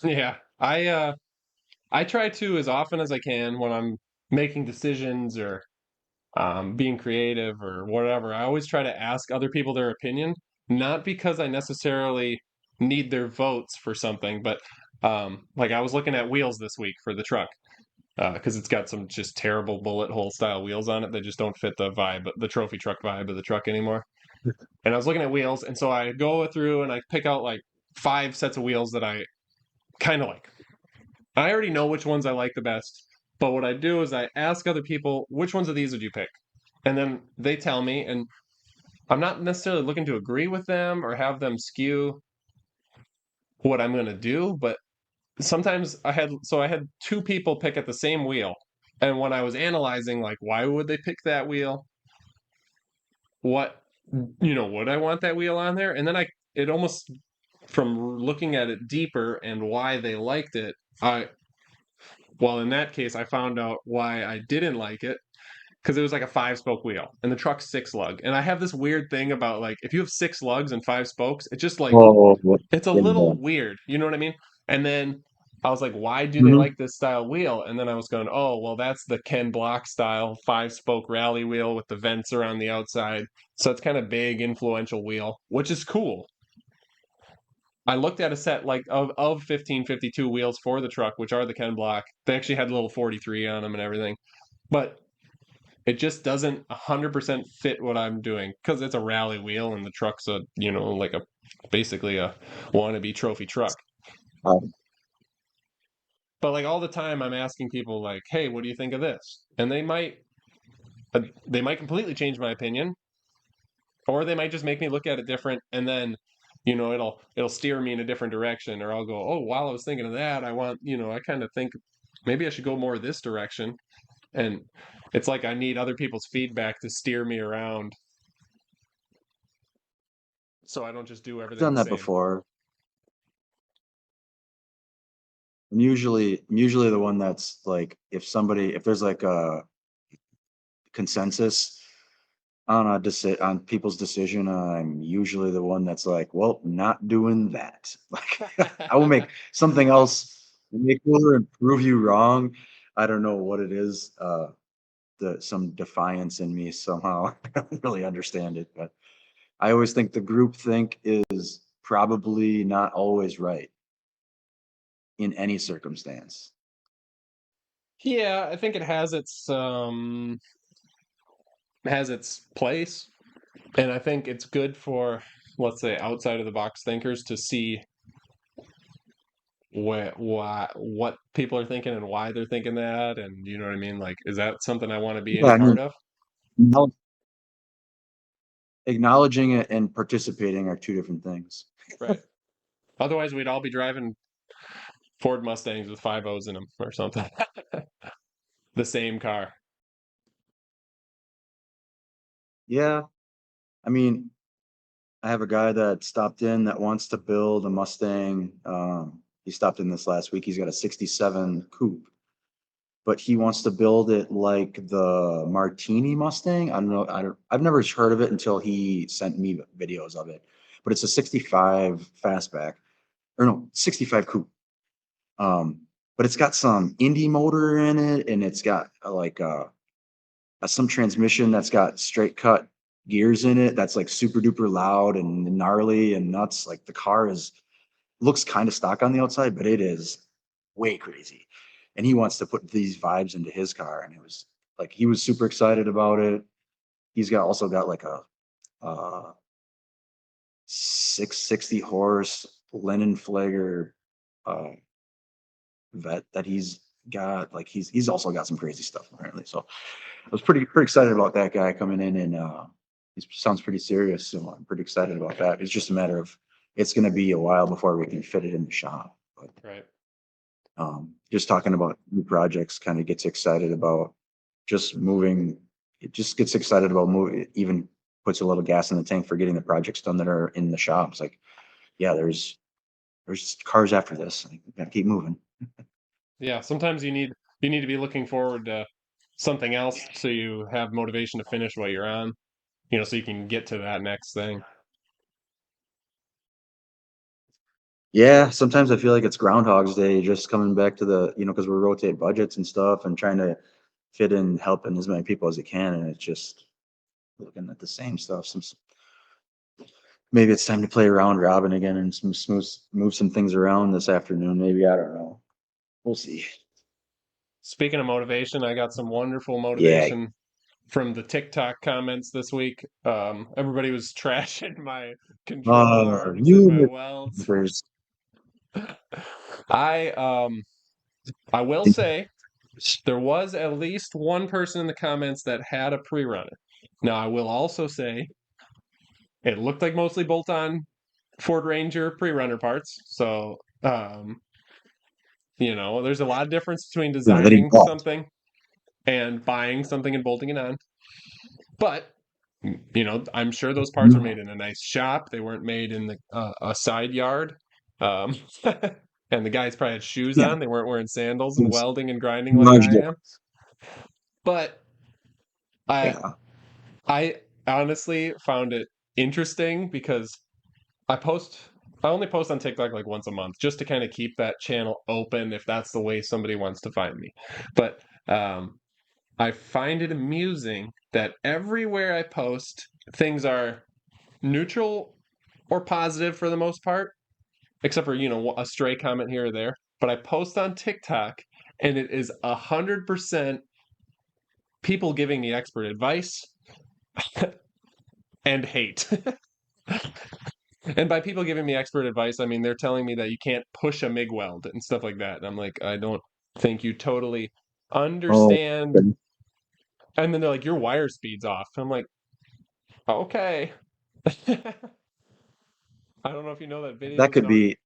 Yeah. I try to as often as I can when I'm making decisions or being creative or whatever. I always try to ask other people their opinion, not because I necessarily need their votes for something, but like I was looking at wheels this week for the truck because it's got some just terrible bullet hole style wheels on it that just don't fit the vibe, the trophy truck vibe of the truck anymore. And I was looking at wheels, and so I go through and I pick out like 5 sets of wheels that I kind of like. I already know which ones I like the best, but what I do is I ask other people, which ones of these would you pick? And then they tell me, and I'm not necessarily looking to agree with them or have them skew what I'm going to do, but sometimes I had 2 people pick at the same wheel. And when I was analyzing, like, why would they pick that wheel? What, would I want that wheel on there? And then it almost, from looking at it deeper and why they liked it, well, in that case, I found out why I didn't like it because it was like a 5-spoke wheel and the truck's 6 lug. And I have this weird thing about like, if you have 6 lugs and 5 spokes, it's just like, Oh, what? it's a Yeah. little weird. You know what I mean? And then I was like, why do they Mhm. like this style wheel? And then I was going, oh, well, that's the Ken Block style 5-spoke rally wheel with the vents around the outside. So it's kind of big, influential wheel, which is cool. I looked at a set like of 1552 wheels for the truck, which are the Ken Block. They actually had a little 43 on them and everything, but it just doesn't 100% fit what I'm doing because it's a rally wheel and the truck's a like a basically a wannabe trophy truck. Um, But like all the time, I'm asking people like, "Hey, what do you think of this?" And they might completely change my opinion, or they might just make me look at it different, and then it'll steer me in a different direction, or I'll go, "Oh, while I was thinking of that, I kind of think maybe I should go more this direction." And it's like I need other people's feedback to steer me around, so I don't just do I've everything done the that same. before. I'm usually the one that's like, if there's like a consensus on on people's decision, I'm usually the one that's like, well, not doing that. Like, I will make something else way cooler and prove you wrong. I don't know what it is. Some defiance in me somehow. I don't really understand it, but I always think the group think is probably not always right in any circumstance. Yeah, I think it has its place, and I think it's good for, let's say, outside of the box thinkers to see what people are thinking and why they're thinking that, and you know what I mean? Like, is that something I want to be Yeah, any I part mean, of? acknowledging it and participating are two different things. Right. Otherwise, we'd all be driving Ford Mustangs with 5.0s in them or something. The same car. Yeah, I mean, I have a guy that stopped in that wants to build a Mustang. He stopped in this last week. He's got a 67 coupe, but he wants to build it like the Martini Mustang. I don't know. I've never heard of it until he sent me videos of it. But it's a 65 fastback, or no, 65 coupe. Um, but it's got some Indy motor in it, and it's got some transmission that's got straight cut gears in it. That's like super duper loud and gnarly and nuts. Like the car is looks kind of stock on the outside, but it is way crazy. And he wants to put these vibes into his car, and it was like he was super excited about it. He's got also got like a 660 horse Lennon Flagger uh, vet that he's got. Like he's also got some crazy stuff apparently. So I was pretty excited about that guy coming in, and he sounds pretty serious. So I'm pretty excited about that. It's just a matter of it's going to be a while before we can fit it in the shop. But Right. just talking about new projects kind of gets excited about just moving. It just gets excited about moving. It even puts a little gas in the tank for getting the projects done that are in the shop. It's like, yeah, there's cars after this. Like, we gotta keep moving. Yeah, sometimes you need to be looking forward to something else so you have motivation to finish what you're on, so you can get to that next thing. Yeah, sometimes I feel like it's Groundhog's Day, just coming back to because we rotate budgets and stuff and trying to fit in helping as many people as you can. And it's just looking at the same stuff. Maybe it's time to play round robin again and move some things around this afternoon. Maybe, I don't know. We'll see. Speaking of motivation, I got some wonderful Yeah. motivation from the TikTok comments this week. Everybody was trashing my control arms and my You welds. first. I I will say there was at least one person in the comments that had a pre-runner. Now I will also say it looked like mostly bolt-on Ford Ranger pre-runner parts. So there's a lot of difference between Yeah, that he designing bought. something and buying something and bolting it on. But I'm sure those parts were made in a nice shop. They weren't made in a side yard. Um, and the guys probably had shoes Yeah, on. They weren't wearing sandals and it's welding and grinding like large I am. difference. But I Yeah. I honestly found it interesting because I post I only post on TikTok like once a month just to kind of keep that channel open if that's the way somebody wants to find me. But I find it amusing that everywhere I post, things are neutral or positive for the most part. except for, a stray comment here or there. But I post on TikTok and it is 100% people giving me expert advice and hate. And by people giving me expert advice, I mean they're telling me that you can't push a MIG weld and stuff like that. And I'm like, I don't think you totally Oh, understand. okay. And then they're like, your wire speed's off. I'm like, okay. I don't know if you know that videos and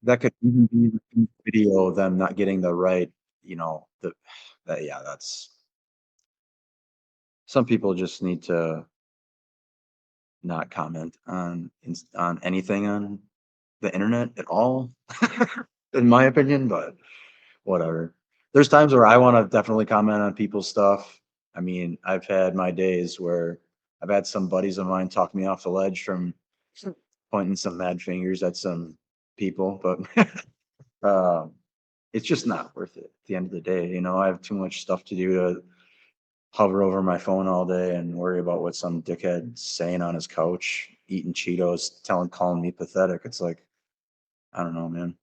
That could even be the video of them not getting the right, yeah, that's, some people just need to not comment on anything on the internet at all, in my opinion, but whatever. There's times where I want to definitely comment on people's stuff. I mean, I've had my days where I've had some buddies of mine talk me off the ledge from pointing some mad fingers at some people, but uh, it's just not worth it at the end of the day. I have too much stuff to do to hover over my phone all day and worry about what some dickhead's saying on his couch, eating Cheetos, calling me pathetic. It's like, I don't know, man.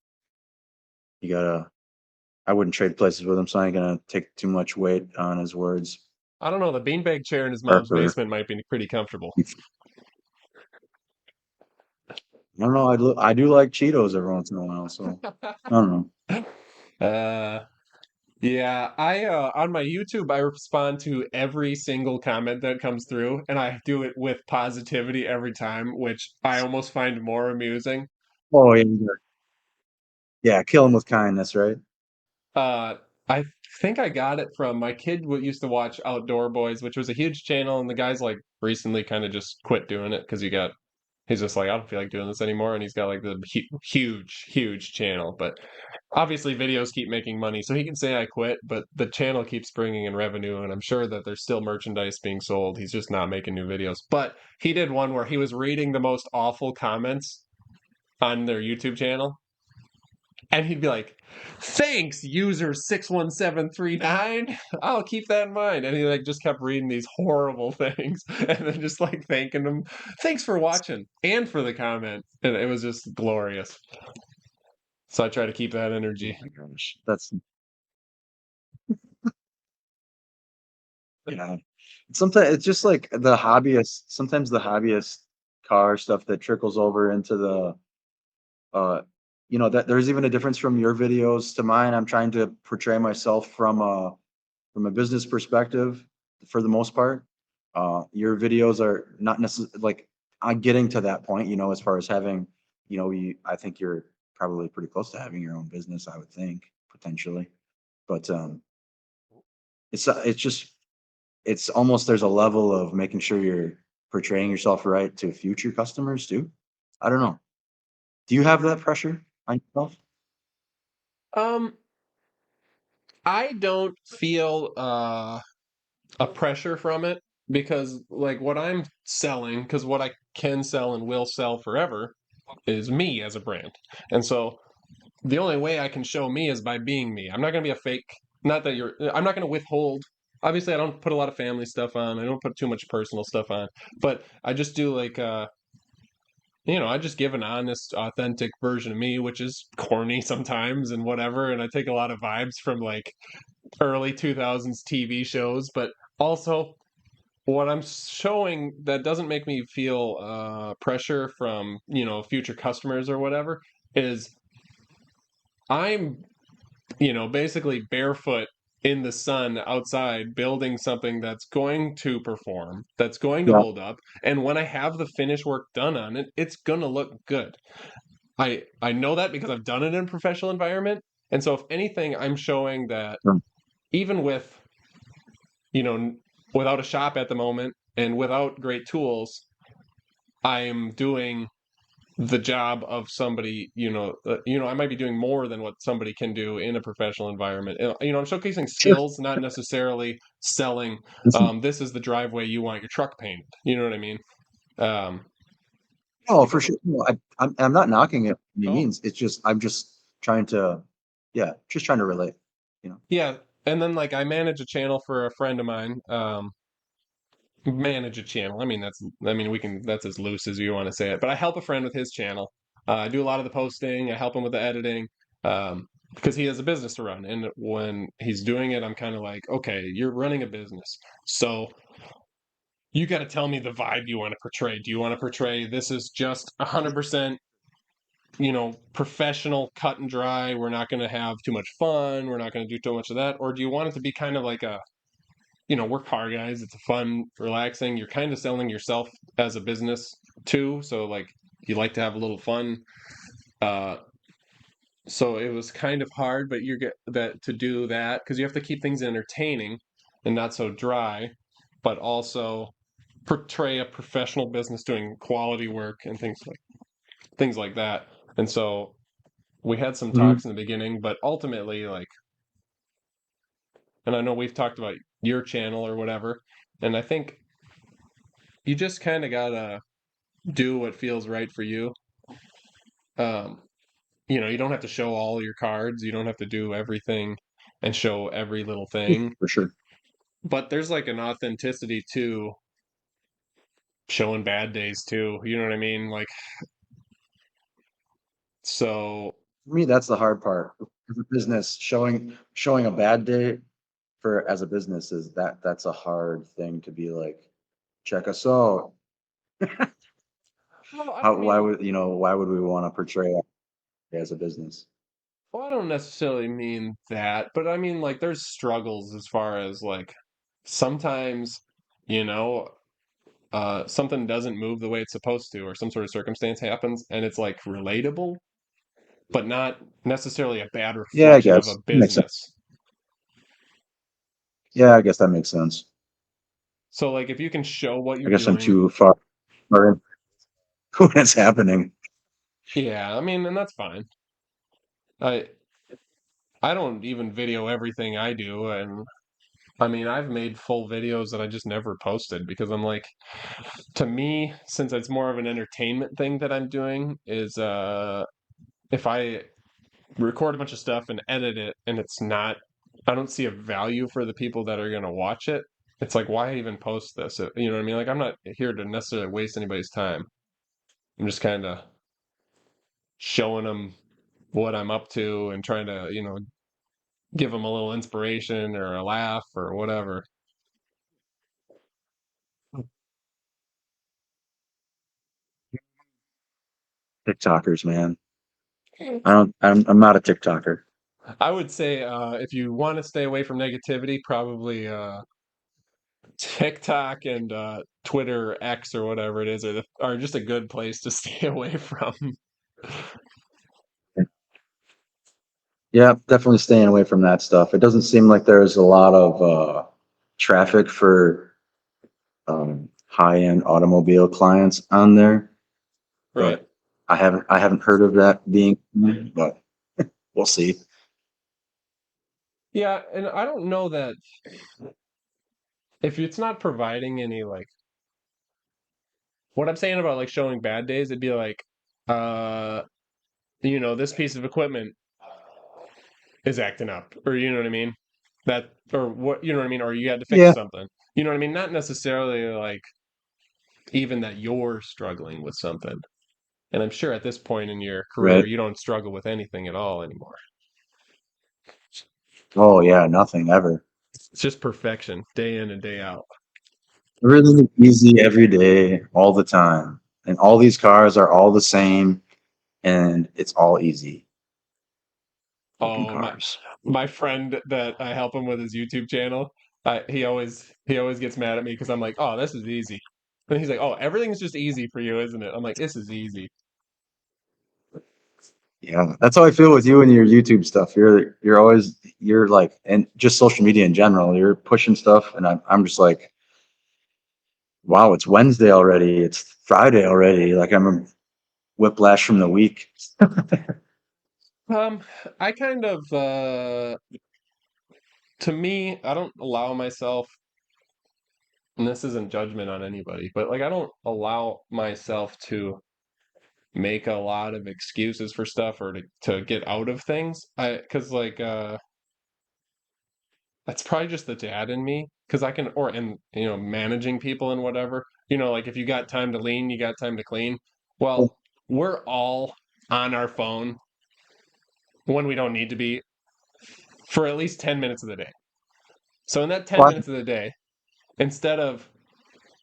You gotta, I wouldn't trade places with him, so I ain't gonna take too much weight on his words. I don't know, the beanbag chair in his mom's Or, basement might be pretty comfortable. I don't know. I do like Cheetos every once in a while, so I don't know. Uh, yeah, I on my YouTube I respond to every single comment that comes through, and I do it with positivity every time, which I almost find more amusing. Oh yeah, yeah. Kill him with kindness, right? Uh, I think I got it from my kid who used to watch Outdoor Boys, which was a huge channel, and the guy's like recently kind of just quit doing it because he's just like, I don't feel like doing this anymore, and he's got like the huge, huge channel. But obviously, videos keep making money, so he can say I quit, but the channel keeps bringing in revenue, and I'm sure that there's still merchandise being sold. He's just not making new videos. But he did one where he was reading the most awful comments on their YouTube channel, and he'd be like, "Thanks, user 61739. I'll keep that in mind." And he like just kept reading these horrible things and then just like thanking them. Thanks for watching and for the comment. And it was just glorious. So I try to keep that Oh energy. my gosh, that's, yeah. Sometimes it's just like the hobbyist. Sometimes the hobbyist car stuff that trickles over into the, uh, that there's even a difference from your videos to mine. I'm trying to portray myself from a business perspective for the most part. Your videos are not necessarily like, I'm getting to that point, as far as having, I think you're probably pretty close to having your own business, I would think, potentially. But it's just, it's almost, there's a level of making sure you're portraying yourself right to future customers too. I don't know. Do you have that pressure on yourself? Um, I don't feel a pressure from it because like what I'm selling, because what I can sell and will sell forever is me as a brand. And so the only way I can show me is by being me. I'm not going to be a fake. Not that I'm not going to withhold. Obviously, I don't put a lot of family stuff on. I don't put too much personal stuff on. But I just do like, I just give an honest, authentic version of me, which is corny sometimes and whatever. And I take a lot of vibes from like early 2000s TV shows, but also what I'm showing that doesn't make me feel pressure from, future customers or whatever is I'm basically barefoot in the sun outside building something that's going to perform, that's going to Yeah. hold up. And when I have the finish work done on it, it's going to look good. I know that because I've done it in a professional environment. And so if anything, I'm showing that Mm. even with, you know, without a shop at the moment and without great tools, I'm doing the job of somebody, I might be doing more than what somebody can do in a professional environment. I'm showcasing Sure. skills, not necessarily selling. Listen. This is the driveway you want your truck painted. You know what I mean? Um, Oh, for because sure. No, I'm not knocking it by any oh means. It's just, I'm just trying to, yeah, just trying to relate, you know. yeah, and then like I manage a channel for a friend of mine. Manage a channel. I mean that's as loose as you want to say it. But I help a friend with his channel. I do a lot of the posting. I help him with the editing because he has a business to run. And when he's doing it, I'm kind of like, okay, you're running a business. So you got to tell me the vibe you want to portray. Do you want to portray this is just 100%, professional, cut and dry? We're not going to have too much fun. We're not going to do too much of that. Or do you want it to be kind of like we're car guys. It's a fun, relaxing. You're kind of selling yourself as a business too. So like you like to have a little fun. Uh, so it was kind of hard, but you get that to do that because you have to keep things entertaining and not so dry, but also portray a professional business doing quality work and things like that. And so we had some Mhm. talks in the beginning, but ultimately, like, and I know we've talked about your channel or whatever, and I think you just kind of gotta do what feels right for you. Um, you don't have to show all your cards. You don't have to do everything and show every little thing. For sure. But there's like an authenticity to showing bad days too. You know what I mean? Like, so For me, that's the hard part. As a business, showing a bad day for as a business is that's a hard thing to be like, check us out. well, I How, don't why mean would why would we want to portray it as a business? well, I don't necessarily mean that, but I mean like there's struggles as far as like sometimes, you know, something doesn't move the way it's supposed to, or some sort of circumstance happens, and it's like relatable, but not necessarily a bad Yeah, I reflection of a guess that makes sense. business. Yeah, I guess that makes sense. So like if you can show what I you're guess I'm doing, too far in when it's happening. yeah, I mean, and that's fine. I I don't even video everything I do, and I mean, I've made full videos that I just never posted because I'm like, to me, since it's more of an entertainment thing that I'm doing, is if I record a bunch of stuff and edit it and it's not, I don't see a value for the people that are going to watch it. It's like, why even post this? You know what I mean? Like, I'm not here to necessarily waste anybody's time. I'm just kind of showing them what I'm up to and trying to, give them a little inspiration or a laugh or whatever. TikTokers, man. I'm not a TikToker. I would say if you want to stay away from negativity, probably TikTok and Twitter X or whatever it is are just a good place to stay away from. Yeah, definitely staying away from that stuff. It doesn't seem like there's a lot of traffic for high-end automobile clients on there, Right. but I haven't heard of that being, but we'll see. Yeah, and I don't know that if it's not providing any like what I'm saying about like showing bad days, it'd be like uh this piece of equipment is acting up, or you know what I mean? That or what you know what I mean, or you had to fix Yeah, something. You know what I mean? Not necessarily like even that you're struggling with something. And I'm sure at this point in your career right. you don't struggle with anything at all anymore. Oh yeah, nothing ever. It's just perfection, day in and day out. Everything is easy every day, all the time, and all these cars are all the same, and it's all easy looking Oh, my cars. my friend that I help him with his YouTube channel, he always gets mad at me because I'm like, oh, this is easy. And he's like, oh, everything's just easy for you, isn't it? I'm like, this is easy. Yeah, that's how I feel with you and your YouTube stuff. You're like, and just social media in general. You're pushing stuff, and I'm just like, wow, it's Wednesday already. It's Friday already. Like I'm a whiplash from the week. Um, I kind of to me, I don't allow myself, and this isn't judgment on anybody, but like I don't allow myself to make a lot of excuses for stuff or to get out of things. Because like that's probably just the dad in me. Because I can, or and managing people and whatever. Like if you got time to lean, you got time to clean. Well, we're all on our phone when we don't need to be for at least 10 minutes of the day. So in that 10 Well, minutes of the day, instead of,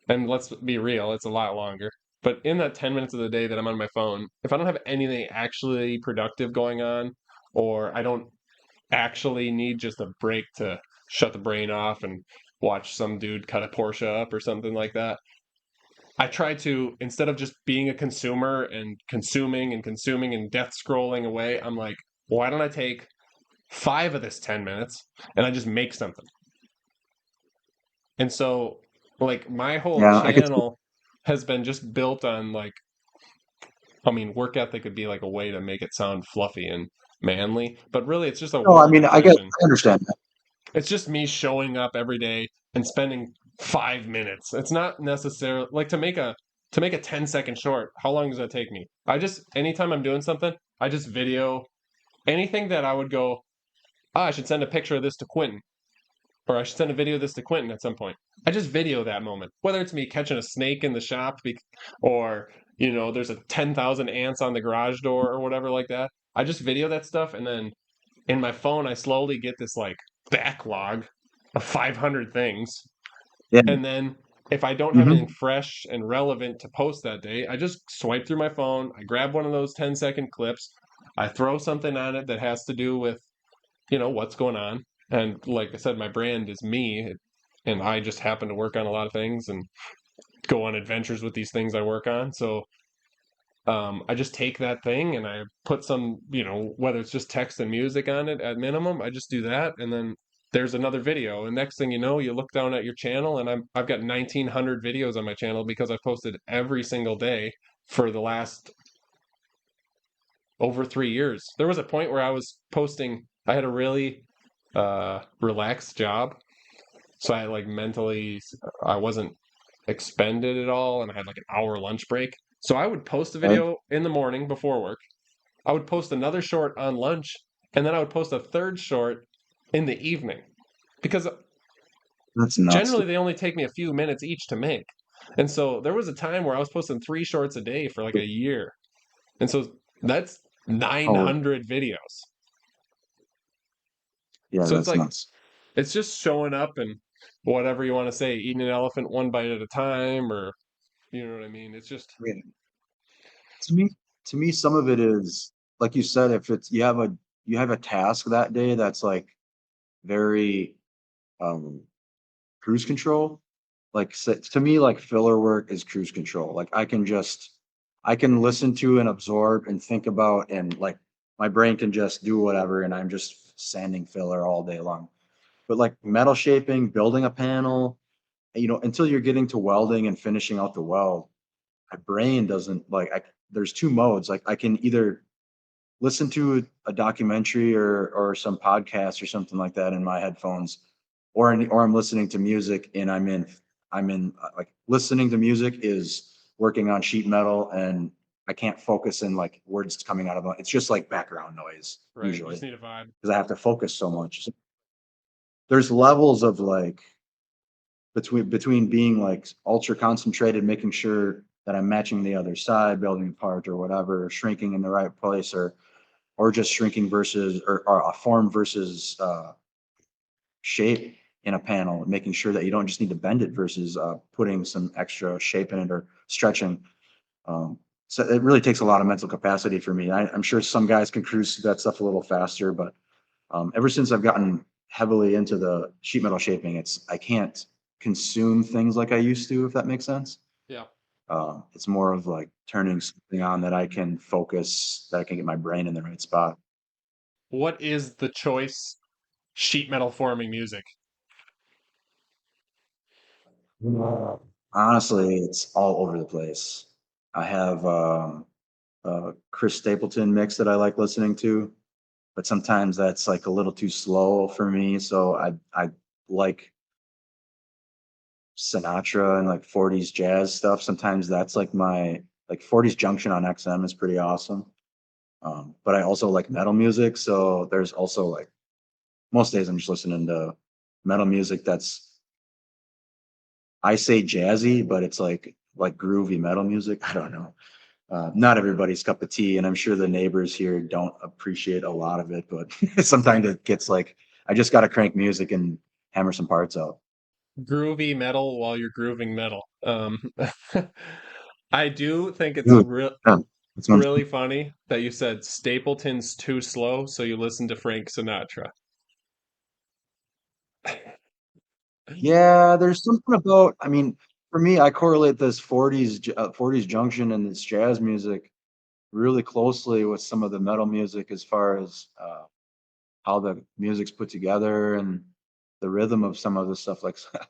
and let's be real, it's a lot longer, but in that 10 minutes of the day that I'm on my phone, if I don't have anything actually productive going on, or I don't actually need just a break to shut the brain off and watch some dude cut a Porsche up or something like that, I try to, instead of just being a consumer and consuming and death scrolling away, I'm like, why don't I take 5 of this 10 minutes and I just make something? And so, like, my whole yeah, I could. channel has been just built on, like, I mean, work ethic would be like a way to make it sound fluffy and manly, but really it's just a No, I war of mean, attrition. I understand that. It's just me showing up every day and spending 5 minutes. It's not necessarily like to make a 10-second short. How long does that take me? I just anytime I'm doing something, I just video anything that I would go, I should send a picture of this to Quintin, or I should send a video of this to Quintin at some point. I just video that moment, whether it's me catching a snake in the shop, or there's a 10,000 ants on the garage door or whatever like that. I just video that stuff, and then in my phone, I slowly get this like backlog of 500 things. Yeah. And then if I don't have anything Hmm. fresh and relevant to post that day, I just swipe through my phone. I grab one of those 10-second clips. I throw something on it that has to do with, what's going on. And like I said, my brand is me. And I just happen to work on a lot of things and go on adventures with these things I work on. So I just take that thing and I put some, whether it's just text and music on it at minimum, I just do that, and then there's another video. And next thing you know, you look down at your channel, and I've got 1,900 videos on my channel because I've posted every single day for the last over 3 years. There was a point where I was posting. I had a really relaxed job, so I like mentally, I wasn't expended at all, and I had like an hour lunch break. So I would post a Right? video in the morning before work. I would post another short on lunch, and then I would post a third short in the evening because That's nuts. generally they only take me a few minutes each to make. And so there was a time where I was posting 3 shorts a day for like a year. And so that's Oh, 900 videos. yeah, So it's that's like, nuts. it's just showing up and whatever you want to say, eating an elephant one bite at a time, or you know what I mean? It's just, Yeah. To me, to me, some of it is like you said. If it's you have a task that day that's like very um cruise control. Like to me, like filler work is cruise control. Like I can listen to and absorb and think about, and like my brain can just do whatever, and I'm just sanding filler all day long. But like metal shaping, building a panel, until you're getting to welding and finishing out the weld, my brain doesn't like. There's two modes. Like I can either listen to a documentary or some podcast or something like that in my headphones, or I'm listening to music and I'm in like listening to music is working on sheet metal, and I can't focus in like words coming out of it. It's just like background noise right, you just usually need a vibe. because I have to focus so much. So there's levels of like between being like ultra concentrated, making sure that I'm matching the other side, building a part or whatever, shrinking in the right place, or just shrinking versus or a form versus shape in a panel, making sure that you don't just need to bend it versus putting some extra shape in it or stretching. So it really takes a lot of mental capacity for me. I'm sure some guys can cruise through that stuff a little faster, but ever since I've gotten heavily into the sheet metal shaping, I can't consume things like I used to, if that makes sense. Yeah. It's more of like turning something on that I can focus, that I can get my brain in the right spot. What is the choice sheet metal forming music? Honestly, it's all over the place. I have a Chris Stapleton mix that I like listening to, but sometimes that's like a little too slow for me. So I like Sinatra and like 40s jazz stuff. Sometimes that's like my like 40s Junction on XM is pretty awesome. But I also like metal music, so there's also like most days I'm just listening to metal music that's I say jazzy, but it's like groovy metal music. I don't know. not everybody's cup of tea, and I'm sure the neighbors here don't appreciate a lot of it, but sometimes it gets like, I just got to crank music and hammer some parts out. Groovy metal while you're grooving metal. I do think it's Ooh, yeah, that sounds really funny that you said Stapleton's too slow, so you listen to Frank Sinatra. Yeah, there's something about, I mean, for me, I correlate this 40s junction and this jazz music really closely with some of the metal music as far as how the music's put together and the rhythm of some of the stuff. Like, I'm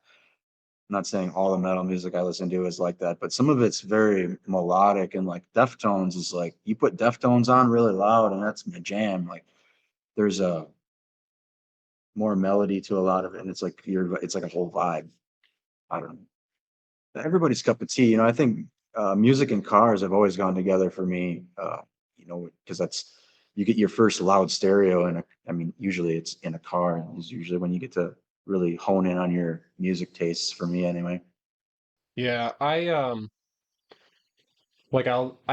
not saying all the metal music I listen to is like that, but some of it's very melodic and like Deftones is like, you put Deftones on really loud and that's my jam. Like, there's a more melody to a lot of it, and it's like a whole vibe. I don't know. Everybody's cup of tea. I think music and cars have always gone together for me. Because that's you get your first loud stereo, and I mean, usually it's in a car. Is usually when you get to really hone in on your music tastes. For me, anyway. Yeah, I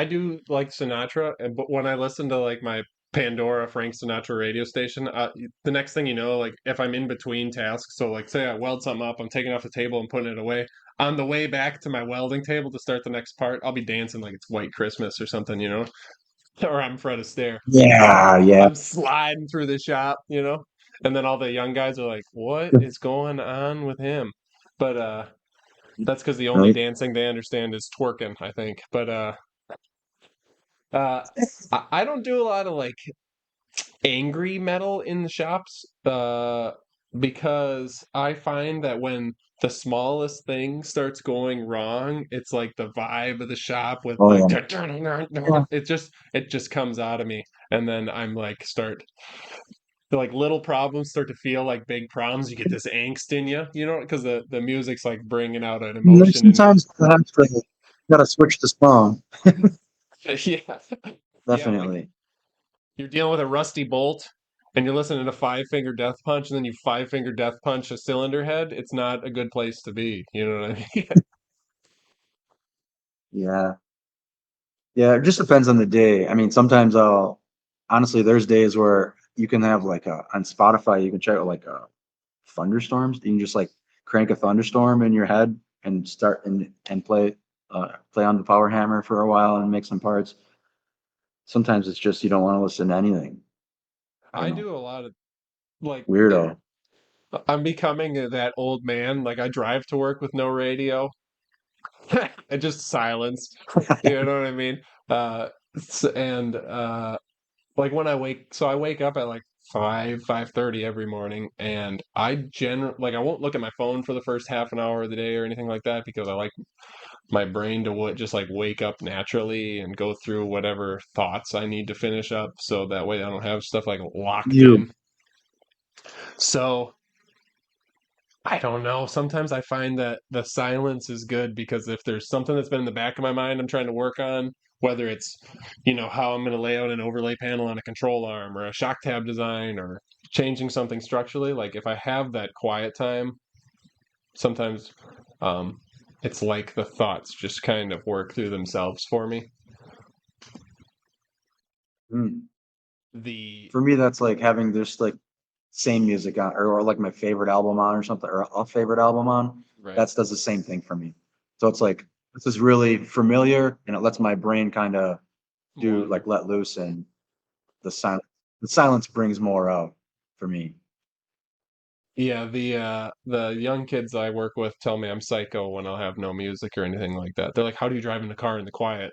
do like Sinatra, but when I listen to like my Pandora Frank Sinatra radio station, the next thing you know, like if I'm in between tasks, so like say I weld something up, I'm taking it off the table and putting it away. On the way back to my welding table to start the next part, I'll be dancing like it's White Christmas or something, or I'm Fred Astaire. Yeah, yeah. I'm sliding through the shop, and then all the young guys are like, "What is going on with him?" But that's because the only Right. dancing they understand is twerking, I think. But uh, I don't do a lot of like angry metal in the shops, because I find that when the smallest thing starts going wrong, it's like the vibe of the shop with Oh like yeah. Yeah. it just comes out of me, and then I'm like start like little problems start to feel like big problems. You get this angst in you, because the music's like bringing out an And there's emotion in me. sometimes that I'm like, gotta switch the song. Yeah, yeah, like Definitely. you're dealing with a rusty bolt and you're listening to Five Finger Death Punch and then you Five Finger Death Punch a cylinder head. It's not a good place to be. You know what I mean? Yeah. Yeah, it just depends on the day. I mean, sometimes honestly, there's days where you can have like on Spotify, you can check like thunderstorms. You can just like crank a thunderstorm in your head and start and play on the power hammer for a while and make some parts. Sometimes it's just you don't want to listen to anything. I don't I know. do a lot of like Weirdo. I'm becoming that old man. Like I drive to work with no radio and just silence. You know what I mean? And like when I wake up at like 5:30 every morning, and I won't look at my phone for the first half an hour of the day or anything like that because I like my brain to just like wake up naturally and go through whatever thoughts I need to finish up so that way I don't have stuff like locked You. in. So I don't know. Sometimes I find that the silence is good because if there's something that's been in the back of my mind I'm trying to work on, whether it's, how I'm going to lay out an overlay panel on a control arm or a shock tab design or changing something structurally, like if I have that quiet time, sometimes um, it's like the thoughts just kind of work through themselves for me. Mm. The For me, that's like having this like same music on, or like my favorite album on, or something, or a favorite album on. Right. That does the same thing for me. So it's like this is really familiar, and it lets my brain kind of do Wonder. like let loose, and the silence. The silence brings more out for me. Yeah, the young kids I work with tell me I'm psycho when I'll have no music or anything like that. They're like, "How do you drive in the car in the quiet?"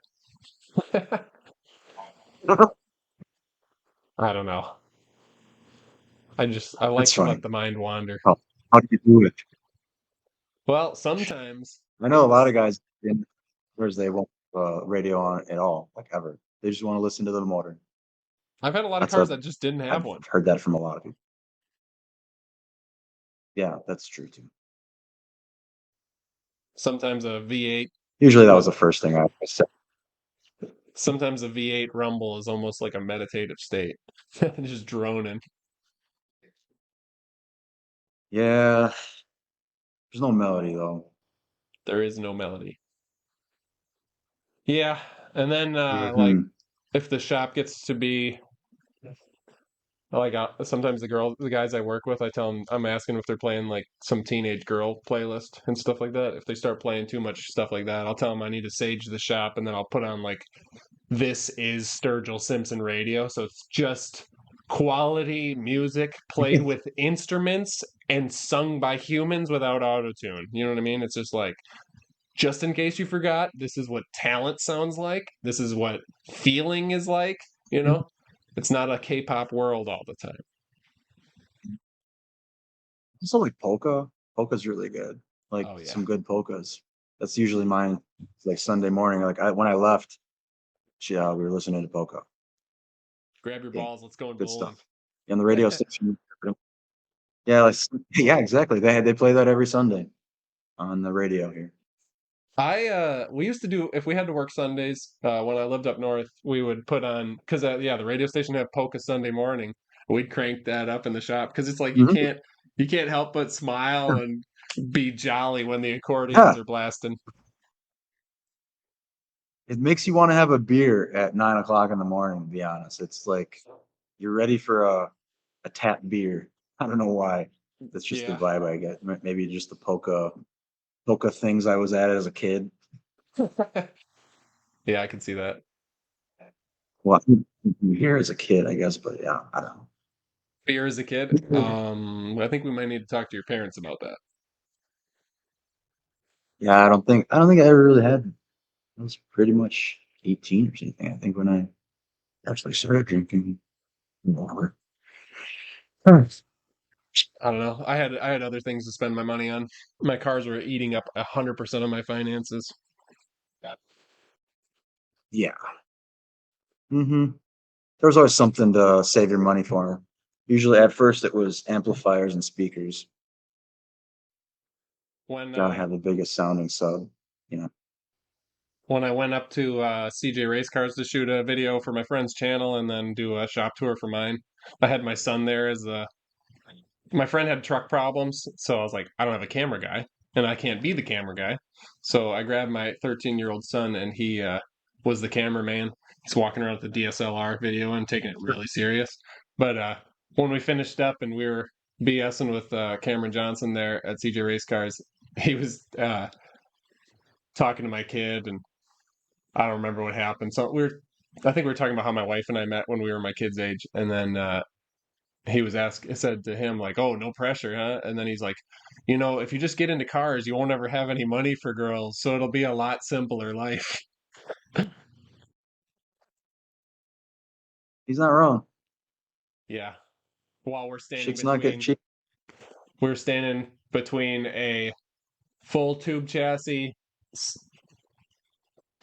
I don't know. I It's like to let funny. the mind wander. How do you do it? Well, sometimes I know a lot of guys in whereas they won't radio on at all, like ever. They just want to listen to the motor. I've had a lot of That's cars a that just didn't have I've one. heard that from a lot of people. Yeah, that's true too. Sometimes a V8 Usually that was with the first thing I said. sometimes a V8 rumble is almost like a meditative state. Just droning. Yeah, there's no melody though. There is no melody. Yeah. And then like Hmm. if the shop gets to be like sometimes the guys I work with, I tell them I'm asking if they're playing like some teenage girl playlist and stuff like that. If they start playing too much stuff like that, I'll tell them I need to sage the shop, and then I'll put on like this is Sturgill Simpson radio, so it's just quality music played with instruments and sung by humans without autotune. You know what I mean? It's just like just in case you forgot, this is what talent sounds like. This is what feeling is like, you know? It's not a K-pop world all the time. Also like polka. Polka's really good. Like Oh yeah. some good polkas. That's usually mine. It's like Sunday morning. When I left, yeah, we were listening to polka. Grab your Yeah, balls, let's go good bowling. stuff. On the radio station. Yeah, like, yeah, exactly. They play that every Sunday on the radio here. We used to do if we had to work Sundays, when I lived up north, we would put on because yeah, the radio station had polka Sunday morning. We'd crank that up in the shop because it's like Mhm. you can't help but smile and be jolly when the accordions Yeah, are blasting. it makes you want to have a beer at 9 o'clock in the morning, to be honest. It's like you're ready for a tap beer. I don't know why. That's just the Yeah. vibe I get. Maybe just the polka things I was at as a kid. Yeah, I can see that. Well, here as a kid, I guess, but yeah, I don't Beer as a kid. know. I think we might need to talk to your parents about that. Yeah, I don't think I ever really had. I was pretty much 18 or something. I think when I actually started drinking more. Huh. I don't know. I had other things to spend my money on. My cars were eating up 100% of my finances. Yeah. Hmm. There's always something to save your money for. Usually, at first, it was amplifiers and speakers. When Gotta have the biggest sounding sub, you know. when I went up to CJ Race Cars to shoot a video for my friend's channel and then do a shop tour for mine, I had my son there as a. My friend had truck problems, so I was like, I don't have a camera guy, and I can't be the camera guy. So I grabbed my 13-year-old son, and he was the cameraman. He's walking around with the DSLR video and taking it really serious. But when we finished up and we were BSing with Cameron Johnson there at CJ Race Cars, he was talking to my kid, and I don't remember what happened. I think we were talking about how my wife and I met when we were my kid's age, and then he was said to him like, "Oh, no pressure, huh?" And then he's like, if you just get into cars, you won't ever have any money for girls, so it'll be a lot simpler life." He's not wrong. Yeah. While Chicks not get cheap. we're standing between a full tube chassis,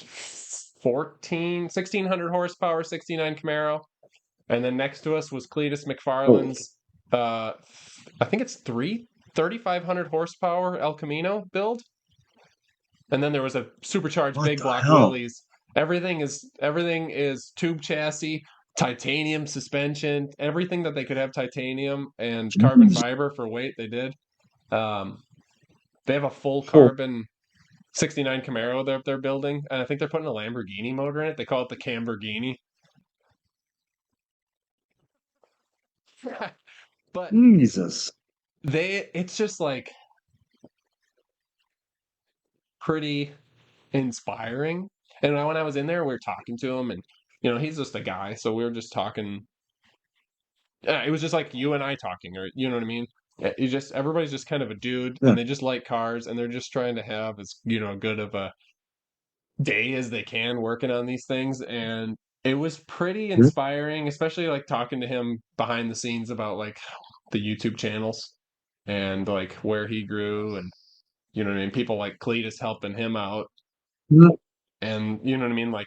1600 horsepower, 69 Camaro, and then next to us was Cletus Oh, McFarland's, uh, I think it's 3,500 horsepower El Camino build. And then there was a supercharged what big the block hell? Willys. Everything is tube chassis, titanium suspension, everything that they could have titanium and carbon Jeez. fiber for weight. They did. Um, they have a full Oh, carbon 69 Camaro they're building, and I think they're putting a Lamborghini motor in it. They call it the Camborghini. But Jesus. it's just like pretty inspiring. And when I was in there, we were talking to him, and he's just a guy, so we were just talking. It was just like you and I talking, or you know what I mean. You just everybody's just kind of a dude, Yeah. and they just like cars, and they're just trying to have as good of a day as they can working on these things. And it was pretty inspiring, especially like talking to him behind the scenes about like the YouTube channels and like where he grew, and you know what I mean. People like Cletus helping him out, Yeah. and you know what I mean. Like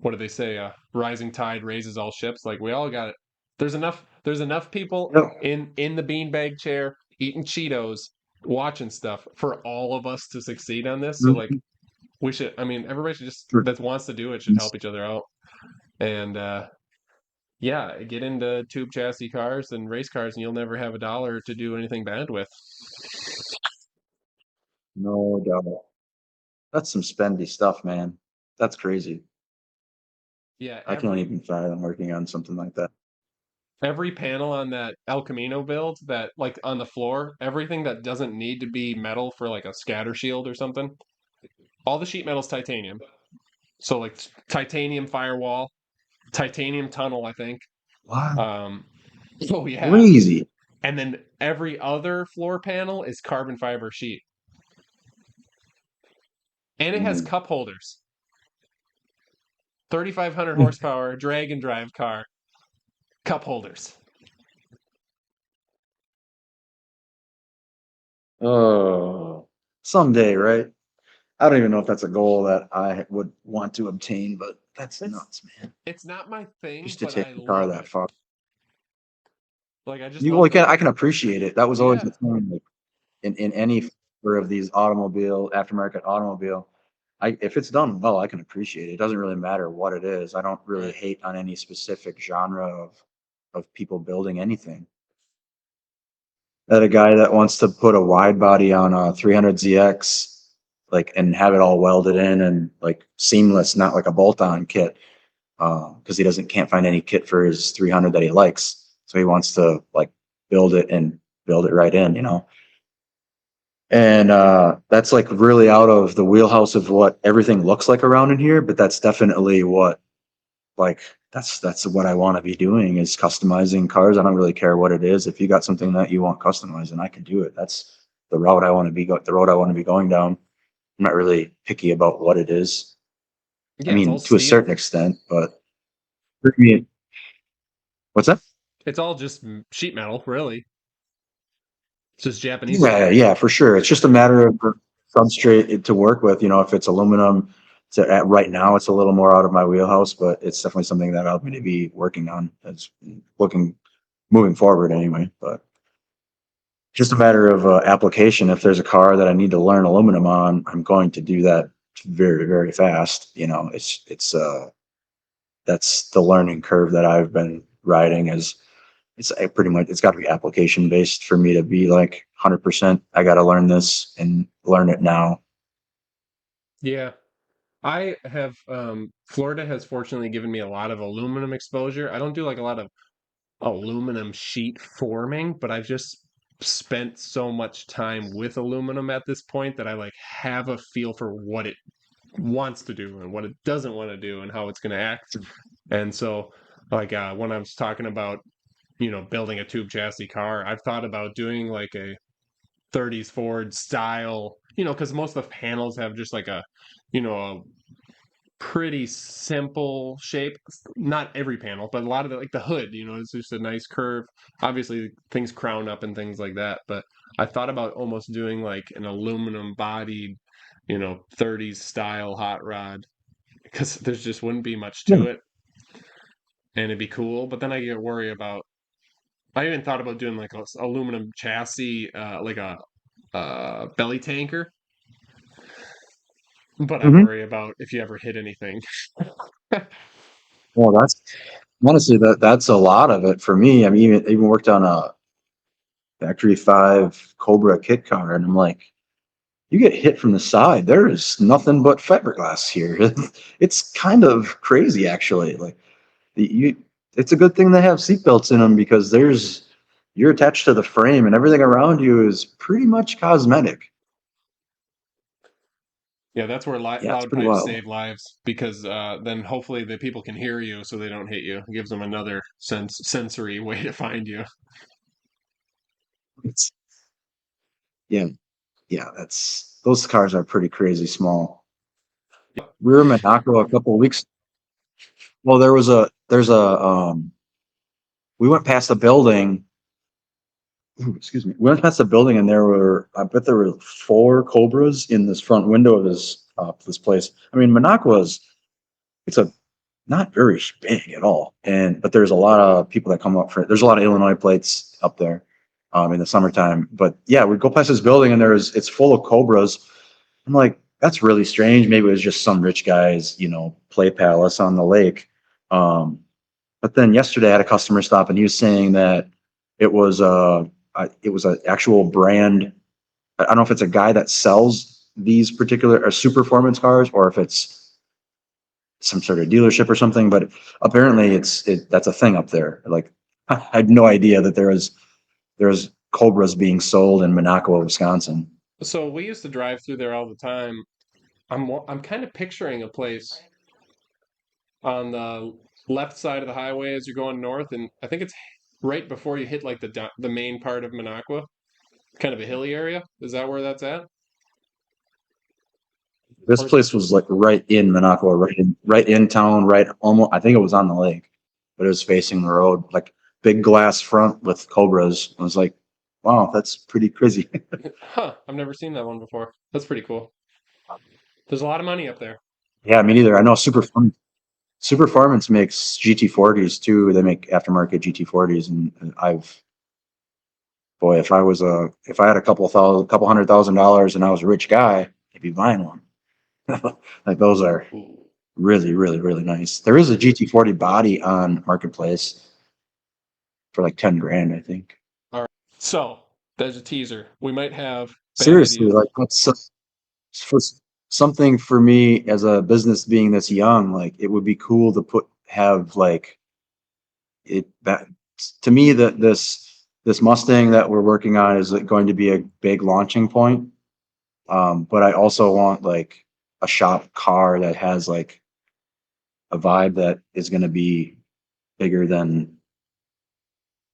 what do they say? Rising tide raises all ships. Like we all got it. There's enough people Yep. in the beanbag chair eating Cheetos, watching stuff for all of us to succeed on this. So like Mhm. we should. I mean, everybody should just Sure. that wants to do it should help each other out. And yeah, get into tube chassis cars and race cars, and you'll never have a dollar to do anything bad with. No doubt. That's some spendy stuff, man. That's crazy. Yeah, I can't even fathom working on something like that. every panel on that El Camino build that like on the floor, everything that doesn't need to be metal for like a scatter shield or something, all the sheet metal's titanium. So like titanium firewall, titanium tunnel, I think. Wow. Um, oh yeah, Crazy. and then every other floor panel is carbon fiber sheet, and it has Mm. cup holders. 3,500 horsepower drag and drive car, cup holders. Oh, someday, right? I don't even know if that's a goal that I would want to obtain, but that's nuts, man. It's not my thing, Just to but take I the car love that it. far. Like I just You, well, love the I can appreciate it. That was always yeah. the thing, like, in any of these aftermarket automobile. If it's done well, I can appreciate it. It doesn't really matter what it is. I don't really Right. hate on any specific genre of people building anything. That a guy that wants to put a wide body on a 300ZX, like, and have it all welded in and like seamless, not like a bolt-on kit, because he doesn't can't find any kit for his 300 that he likes. So he wants to like build it and build it right in, you know. And that's like really out of the wheelhouse of what everything looks like around in here, but that's definitely what, like, that's what I want to be doing, is customizing cars. I don't really care what it is. If you got something that you want customized, and I can do it. That's the road I want to be going down. I'm not really picky about what it is. I Yeah, it's all mean, to a steel. certain extent, but for me, what's that? It's all just sheet metal, really. It's just Japanese sheet Yeah, metal. yeah, for sure. It's just a matter of the substrate to work with. You know, if it's aluminum, right now it's a little more out of my wheelhouse, but it's definitely something that I'm going to be working on. It's looking moving forward anyway. But just a matter of application. If there's a car that I need to learn aluminum on, I'm going to do that very, very fast. You know, that's the learning curve that I've been riding. Is it's pretty much, it's got to be application based for me to be like 100%. I got to learn this and learn it now. Yeah. I have Florida has fortunately given me a lot of aluminum exposure. I don't do like a lot of aluminum sheet forming, but I've just spent so much time with aluminum at this point that I like have a feel for what it wants to do and what it doesn't want to do and how it's going to act. And so like when I was talking about, building a tube chassis car, I've thought about doing like a 30s Ford style, because most of the panels have just like a pretty simple shape. Not every panel, but a lot of it, like the hood, it's just a nice curve. Obviously, things crown up and things like that. But I thought about almost doing like an aluminum bodied, 30s style hot rod because there's just wouldn't be much Yeah. to it and it'd be cool. But then I get worried about, I even thought about doing like a aluminum chassis, like a belly tanker. But I Hmm. worry about if you ever hit anything. Well, that's honestly, that's a lot of it for me. I mean, even worked on a Factory 5 Cobra kit car, and I'm like, you get hit from the side, there is nothing but fiberglass here. It's kind of crazy, actually. Like, you, it's a good thing they have seatbelts in them, because you're attached to the frame, and everything around you is pretty much cosmetic. Yeah, that's where Yeah, it's loud pretty pipes wild. save lives because then hopefully the people can hear you so they don't hit you. It gives them another sensory way to find you. It's, yeah, yeah. Those cars are pretty crazy small. We were in Monaco a couple of weeks. Well, there's a we went past a building. Ooh, excuse me. We went past a building, and I bet there were 4 Cobras in this front window of this place. I mean, Monaco it's a not very big at all, but there's a lot of people that come up for it. There's a lot of Illinois plates up there, in the summertime. But yeah, we go past this building, and it's full of Cobras. I'm like, that's really strange. Maybe it was just some rich guy's, play palace on the lake. Um, but then yesterday I had a customer stop, and he was saying that it was an actual brand. I don't know if it's a guy that sells these particular super performance cars, or if it's some sort of dealership or something, but apparently that's a thing up there. Like, I had no idea that there's Cobras being sold in Minocqua, Wisconsin. So we used to drive through there all the time. I'm kind of picturing a place on the left side of the highway as you're going north, and I think it's right before you hit like the main part of Minocqua, kind of a hilly area. Is that where that's at? This place was like right in Minocqua, right in town, right almost. I think it was on the lake, but it was facing the road, like big glass front with Cobras. I was like, wow, that's pretty crazy. Huh, I've never seen that one before. That's pretty cool. There's a lot of money up there. Yeah, me neither. I know Super Farmance makes GT40s too. They make aftermarket GT40s, and boy, if I had a couple $100,000 and I was a rich guy, I'd be buying one. Like those are really, really, really nice. There is a GT40 body on Marketplace for like 10 grand, I think. All right. So there's a teaser. We might have bad Seriously, ideas. like for something for me as a business being this young, like it would be cool to have like it that to me that this Mustang that we're working on is going to be a big launching point. But I also want like a shop car that has like a vibe that is going to be bigger than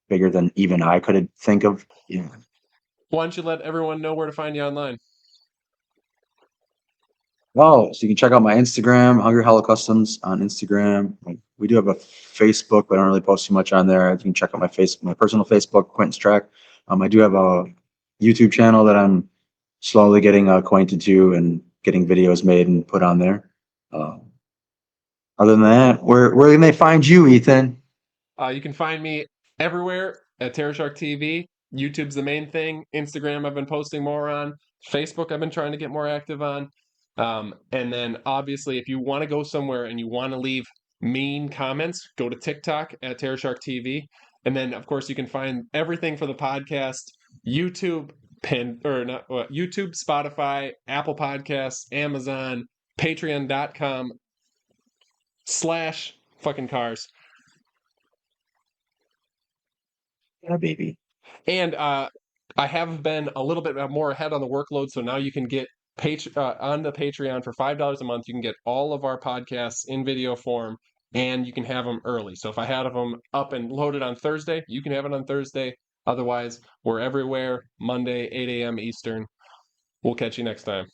even I could think of. Yeah. Why don't you let everyone know where to find you online? Oh, so you can check out my Instagram, Hungry Hollow Customs on Instagram. We do have a Facebook, but I don't really post too much on there. You can check out my personal Facebook, Quintin's Track. I do have a YouTube channel that I'm slowly getting acquainted to and getting videos made and put on there. Other than that, where can they find you, Ethan? You can find me everywhere at Terror Shark TV. YouTube's the main thing. Instagram, I've been posting more on. Facebook, I've been trying to get more active on. And then obviously, if you want to go somewhere and you want to leave mean comments, go to TikTok at Terror Shark TV. And then, of course, you can find everything for the podcast, YouTube, YouTube, Spotify, Apple Podcasts, Amazon, Patreon.com/fucking cars. Yeah, baby. And I have been a little bit more ahead on the workload, so now you can get on the Patreon for $5 a month. You can get all of our podcasts in video form, and you can have them early. So if I had them up and loaded on Thursday, you can have it on Thursday. Otherwise, we're everywhere, Monday, 8 a.m. Eastern. We'll catch you next time.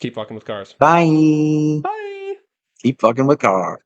Keep fucking with cars. Bye. Bye. Keep fucking with cars.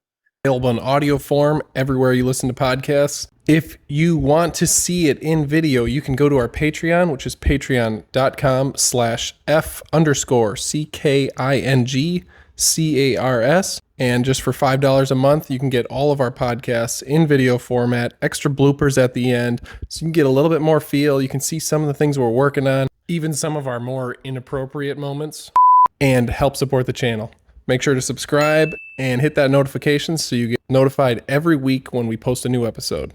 Available in audio form everywhere you listen to podcasts. If you want to see it in video, you can go to our Patreon, which is patreon.com/F_CKINGCARS. And just for $5 a month, you can get all of our podcasts in video format, extra bloopers at the end, so you can get a little bit more feel. You can see some of the things we're working on, even some of our more inappropriate moments, and help support the channel. Make sure to subscribe and hit that notification so you get notified every week when we post a new episode.